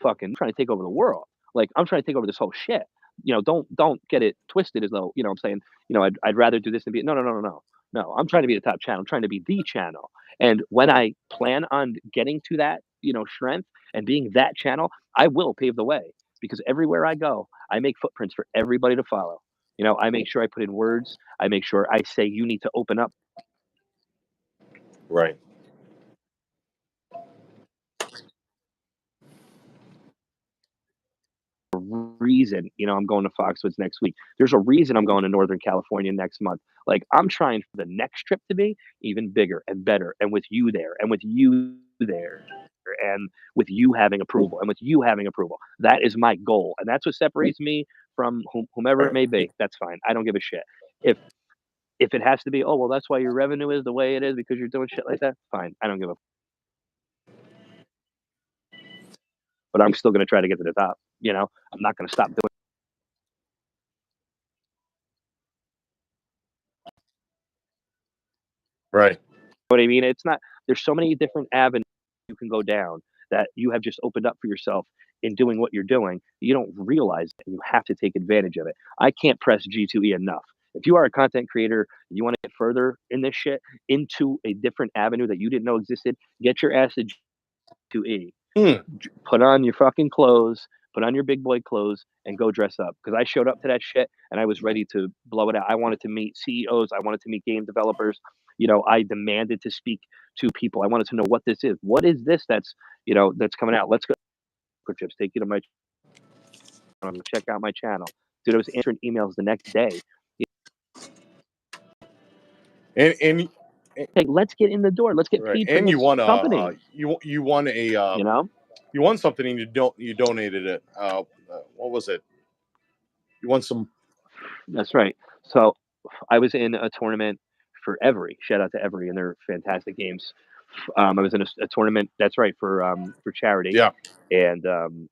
fucking trying to take over the world. Like I'm trying to take over this whole shit. You know, don't get it twisted as though, you know what I'm saying, you know, I'd rather do this than be no. No, I'm trying to be the top channel. I'm trying to be the channel. And when I plan on getting to that, you know, strength and being that channel, I will pave the way because everywhere I go, I make footprints for everybody to follow. You know, I make sure I put in words. I make sure I say you need to open up. Right. Reason, you know, I'm going to Foxwoods next week. There's a reason I'm going to Northern California next month. Like I'm trying for the next trip to be even bigger and better, and with you there, and with you there, and with you having approval, and with you having approval. That is my goal, and that's what separates me from whomever it may be. That's fine. I don't give a shit. If it has to be, oh well, that's why your revenue is the way it is because you're doing shit like that. Fine. I don't give a. But I'm still going to try to get to the top. You know, I'm not going to stop doing. Right. You know what I mean? It's not. There's so many different avenues you can go down that you have just opened up for yourself in doing what you're doing. You don't realize it, and you have to take advantage of it. I can't press G2E enough. If you are a content creator, and you want to get further in this shit into a different avenue that you didn't know existed, get your ass to G2E. Put on your fucking clothes, put on your big boy clothes, and go dress up. Because I showed up to that shit and I was ready to blow it out. I wanted to meet CEOs. I wanted to meet game developers. You know, I demanded to speak to people. I wanted to know what this is. What is this that's, you know, that's coming out? Let's go. Chips, take you to my. I'm gonna check out my channel. Dude, I was answering emails the next day. And Hey, let's get in the door. Let's get paid from and this you won company. you won a You know, you won something and you donated it. What was it? You won some. that's right. So I was in a tournament for Every. Shout out to Every and their fantastic games. I was in a tournament. That's right for charity. Yeah. And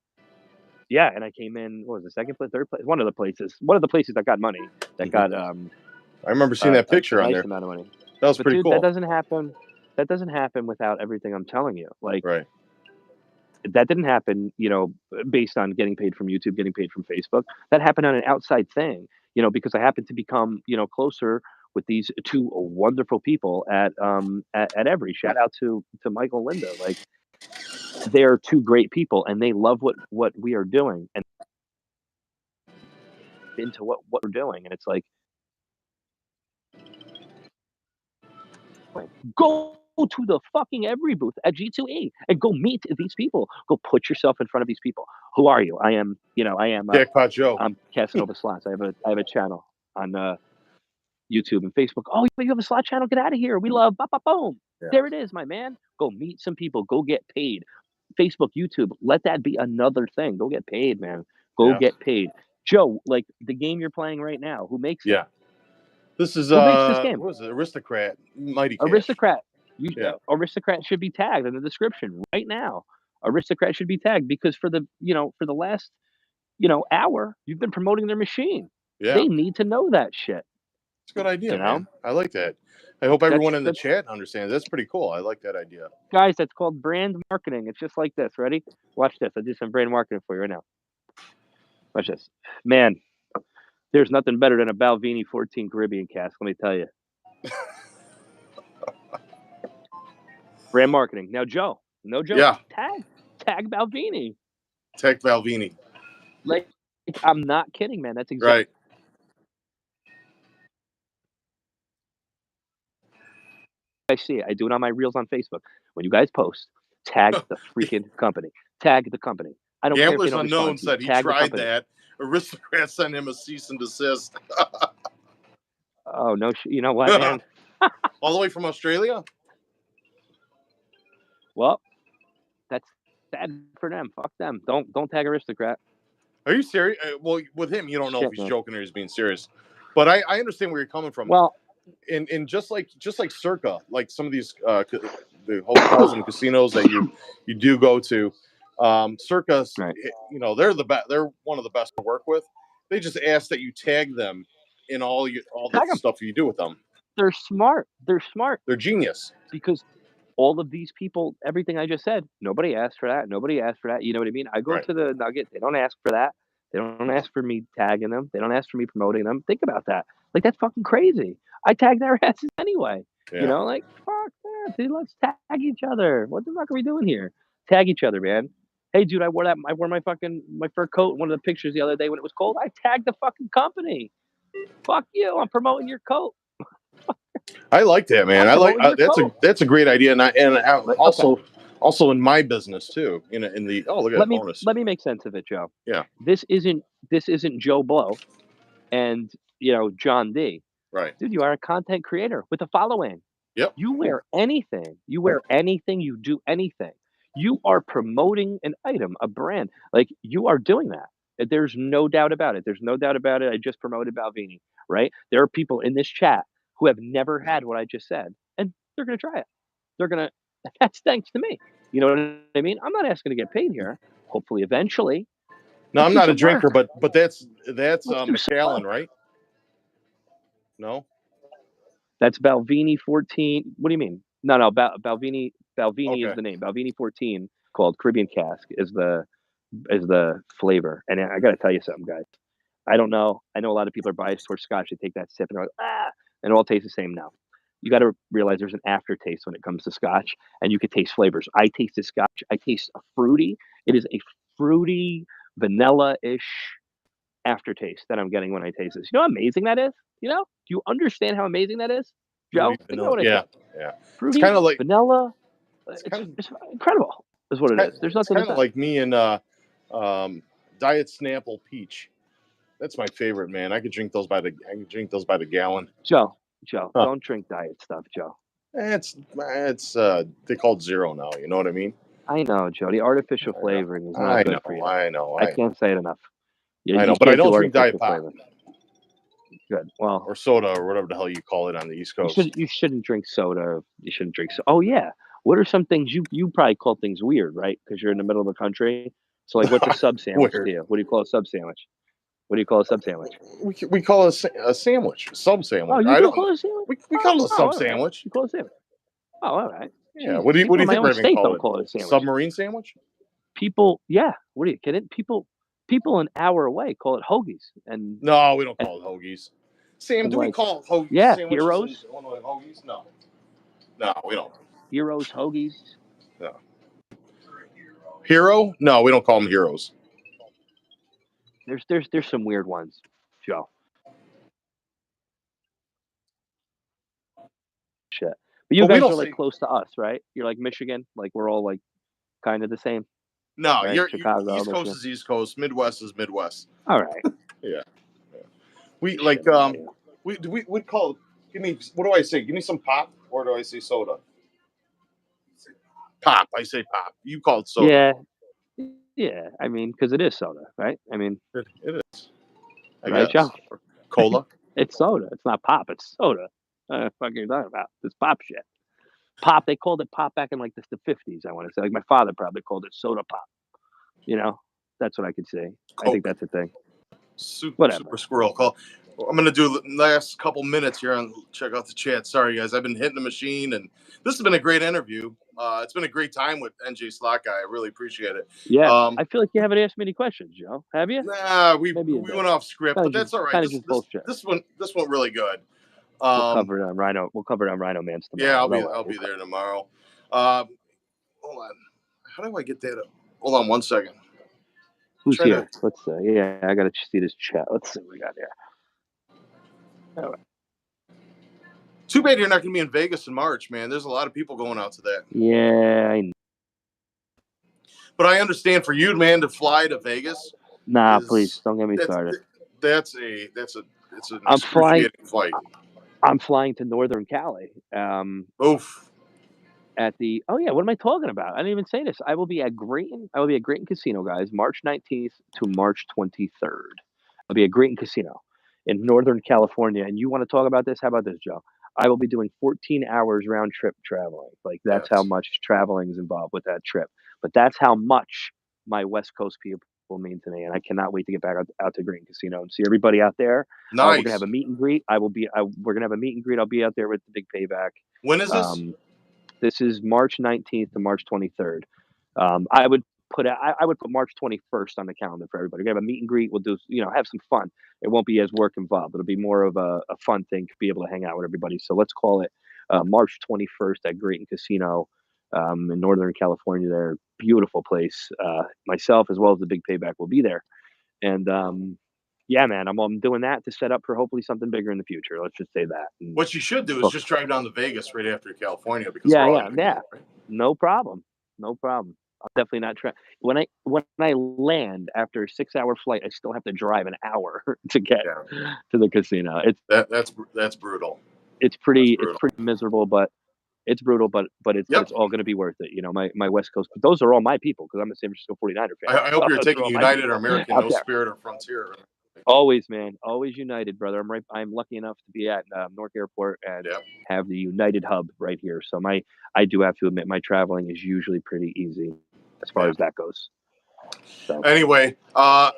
yeah, and I came in. What was it? Second place, third place? One of the places. One of the places that got money. That got I remember seeing that picture a on nice there. amount of money. That was But pretty dude, cool. that doesn't happen. That doesn't happen without everything I'm telling you. Like Right. that didn't happen, based on getting paid from YouTube, getting paid from Facebook. That happened on an outside thing, because I happened to become, closer with these two wonderful people at Every. Shout out to Michael and Linda. Like they're two great people and they love what we are doing and into what we're doing. And it's like, go to the fucking Every booth at G2E and go meet these people. Go put yourself in front of these people. Who are you? I am Jackpot Joe. I'm Casanova Slots. I have a channel on YouTube and Facebook. Oh, you have a slot channel? Get out of here. We love boom. Yeah. There it is, my man. Go meet some people. Go get paid. Facebook, YouTube, let that be another thing. Go get paid, man. Go get paid. Joe, like the game you're playing right now, who makes it? Yeah. This is Who makes this game? what was it? Aristocrat, Mighty Cash. Aristocrat. Aristocrat should be tagged in the description right now. Aristocrat should be tagged because for the last hour you've been promoting their machine. Yeah. They need to know that shit. It's a good idea, man. I like that. I hope everyone in the chat understands. That's pretty cool. I like that idea. Guys, that's called brand marketing. It's just like this. Ready? Watch this. I'll do some brand marketing for you right now. Watch this. Man, there's nothing better than a Balvenie 14 Caribbean cask, let me tell you. Brand marketing. Now, Joe. No joke. Yeah. Tag Balvenie. Tag Balvenie. Like, I'm not kidding, man. That's exactly Right. I see it. I do it on my reels on Facebook. When you guys post, tag the freaking company. Tag the company. I don't Gamblers care if they don't Unknown respond to you. said he Tag the tried company. that. Aristocrat sent him a cease and desist. Oh no! You know what, man? All the way from Australia. Well, that's sad for them. Fuck them. Don't tag Aristocrat. Are you serious? Well, with him, you don't know if he's joking or he's being serious. But I understand where you're coming from. Well, and just like Circa, like some of these the hotels and casinos that you do go to, Circa, right. they're the best. They're one of the best to work with. They just ask that you tag them in all the stuff you do with them. They're smart. They're genius. Because all of these people, everything I just said, nobody asked for that. You know what I mean? I go to the Nugget. They don't ask for that. They don't ask for me tagging them. They don't ask for me promoting them. Think about that. Like, that's fucking crazy. I tag their asses anyway. Yeah. Like, fuck that, dude. Let's tag each other. What the fuck are we doing here? Tag each other, man. Hey, dude, I wore my fur coat in one of the pictures the other day when it was cold. I tagged the fucking company. Fuck you. I'm promoting your coat. I like that, man. That's a great idea, and also in my business too. In the look at that bonus. Let me make sense of it, Joe. Yeah. This isn't Joe Blow, and John D. Right, dude. You are a content creator with a following. Yep. You wear anything. You do anything. You are promoting an item, a brand. Like, you are doing that. There's no doubt about it. I just promoted Balvenie, right? There are people in this chat who have never had what I just said, and they're going to try it. That's thanks to me. You know what I mean? I'm not asking to get paid here. Hopefully, eventually. No, I'm not a drinker, but that's Macallan, right? No, that's Balvenie 14. What do you mean? No, Balvenie is the name. Balvenie 14, called Caribbean Cask, is the flavor. And I got to tell you something, guys. I don't know. I know a lot of people are biased towards Scotch. They take that sip and they're like, and it all tastes the same now. You got to realize there's an aftertaste when it comes to Scotch, and you can taste flavors. I tasted Scotch. I taste a fruity. It is a fruity, vanilla-ish aftertaste that I'm getting when I taste this. You know how amazing that is? Do you understand how amazing that is, Joe? Think about what I said. Yeah. Fruity, it's kind of like vanilla. It's incredible. Is what it is. There's nothing. It's kind of like me and Diet Snapple Peach. That's my favorite, man. I could drink those by the gallon. Joe, don't drink diet stuff, Joe. It's they call it zero now. You know what I mean? I know, Jody. Artificial flavoring is not I good know. for you. I know. I can't say it enough. You I know, but I can't do don't drink Diet artificial Pop flavoring. Good. Well, or soda or whatever the hell you call it on the East Coast. you shouldn't drink soda. You shouldn't drink. Oh yeah. What are some things you probably call things weird, right? Because you're in the middle of the country. So like, what's a sub sandwich to Weird. you? What do you call a sub sandwich? What do you call a sub sandwich? We call it a sandwich, a sub sandwich. Oh, you I don't don't. call it a sandwich? We call it a all sub right. sandwich. You call it a sandwich? Oh, all right. Yeah. Jesus, What do you people in my think own we're gonna state call don't it? call it a sandwich. Submarine sandwich? People, yeah. What are you kidding? People an hour away call it hoagies, and No, we don't call it hoagies. Sam, and do we like, call hoagies yeah, sandwiches heroes, in Illinois hoagies? No. No, we don't. heroes, hoagies. No. Hero? No, we don't call them heroes. There's some weird ones, Joe. Shit. But you But we guys don't are like say close to us, right? You're like Michigan, like we're all like kind of the same, no. right? You're Chicago, East Coast Michigan. is East Coast. Midwest is Midwest. All right. Yeah. We Shit, man. we call. Give me. What do I say? Give me some pop, or do I say soda? Pop. I say pop. You call it soda. Yeah, yeah. I mean, because it is soda, right? I mean, It is. I right, guess. Joe? Cola. It's soda. It's not pop. It's soda. Fuck you're talking about? It's pop shit. Pop. They called it pop back in like the 50s. I want to say. Like my father probably called it soda pop. You know, that's what I could say. I think Coke. that's a thing. Super Whatever. squirrel call. I'm gonna do the last couple minutes here and check out the chat. Sorry guys, I've been hitting the machine, and this has been a great interview. It's been a great time with NJ Slot Guy. I really appreciate it. Yeah, I feel like you haven't asked me any questions, Joe. Have you? Nah, we Maybe you did. went off script, but that's all right. Kind of just bullshit. This went really good. We'll cover it on Rhino. We'll cover it on Rhino Man's tomorrow. Yeah, I'll be there tomorrow. Hold on. How do I get that up? Hold on one second. Who's here? Let's see. Yeah, I gotta see this chat. Let's see what we got here. All right. Too bad you're not going to be in Vegas in March, man. There's a lot of people going out to that. Yeah, I know. But I understand for you, man, to fly to Vegas. Nah, please don't get me started. It's an I'm flying. Flight. I'm flying to Northern Cali. Oof. What am I talking about? I didn't even say this. I will be at Grayton. I will be at Grayton Casino, guys, March 19th to March 23rd. I'll be at Grayton Casino in Northern California. And you want to talk about this? How about this, Joe? I will be doing 14 hours round trip traveling. Like that's how much traveling is involved with that trip. But that's how much my West Coast people mean to me, and I cannot wait to get back out to Green Casino and see everybody out there. Nice. We're gonna have a meet and greet. We're gonna have a meet and greet. I'll be out there with the big payback. When is this? This is March 19th to March 23rd. I would put March 21st on the calendar for everybody. We're gonna have a meet and greet. We'll do have some fun. It won't be as work involved. It'll be more of a fun thing to be able to hang out with everybody. So let's call it March 21st at Grayton Casino in Northern California. There, beautiful place. Myself as well as the big payback will be there, and yeah, man, I'm doing that to set up for hopefully something bigger in the future. Let's just say that. And what you should do is just drive down to Vegas right after California because yeah. No problem. I'll definitely not try. When I land after a 6-hour flight, I still have to drive an hour to get to the casino. That's brutal. It's pretty miserable, but it's brutal, but it's all going to be worth it. My West Coast, those are all my people because I'm a San Francisco 49er fan. I hope you're taking United or American, no Spirit or Frontier. Always, man. Always United, brother. I'm lucky enough to be at Newark Airport and have the United hub right here. So I do have to admit my traveling is usually pretty easy as far as that goes. So. Anyway, we're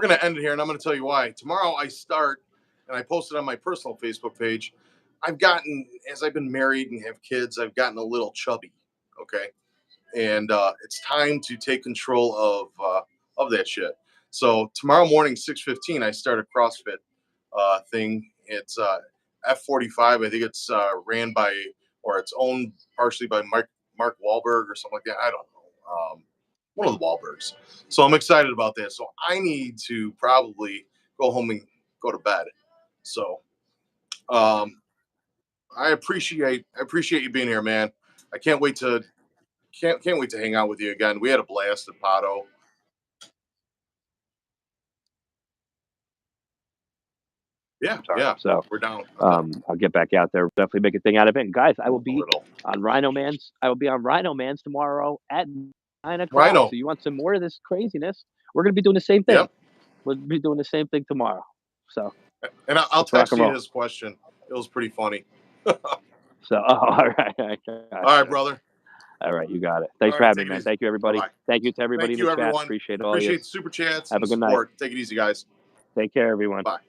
gonna end it here, and I'm gonna tell you why. Tomorrow I start, and I posted on my personal Facebook page. As I've been married and have kids, I've gotten a little chubby. Okay, and it's time to take control of that shit. So tomorrow morning, 6:15, I start a CrossFit thing. It's F45. I think it's ran by, or it's owned partially by Mark Wahlberg or something like that. I don't know. One of the Wahlbergs. So I'm excited about that. So I need to probably go home and go to bed. So I appreciate you being here, man. I can't wait to hang out with you again. We had a blast at Pato. Yeah, Sorry. yeah. So We're down. I'll get back out there. Definitely make a thing out of it. And guys, I will A be little. on Rhino Man's. I will be on Rhino Man's tomorrow at 9:00. Rhino. So you want some more of this craziness? We're gonna be doing the same thing. Yep. We'll be doing the same thing tomorrow. So And I'll let's rock text and you roll. his question. It was pretty funny. So all right. All right, brother. All right, you got it. Thanks All for right, having take me, it man. easy. Thank you, everybody. Bye-bye. Thank you to everybody Thank in you, the chat. everyone. Appreciate all you. Appreciate the super chats Have and a good night. support. Take it easy, guys. Take care, everyone. Bye.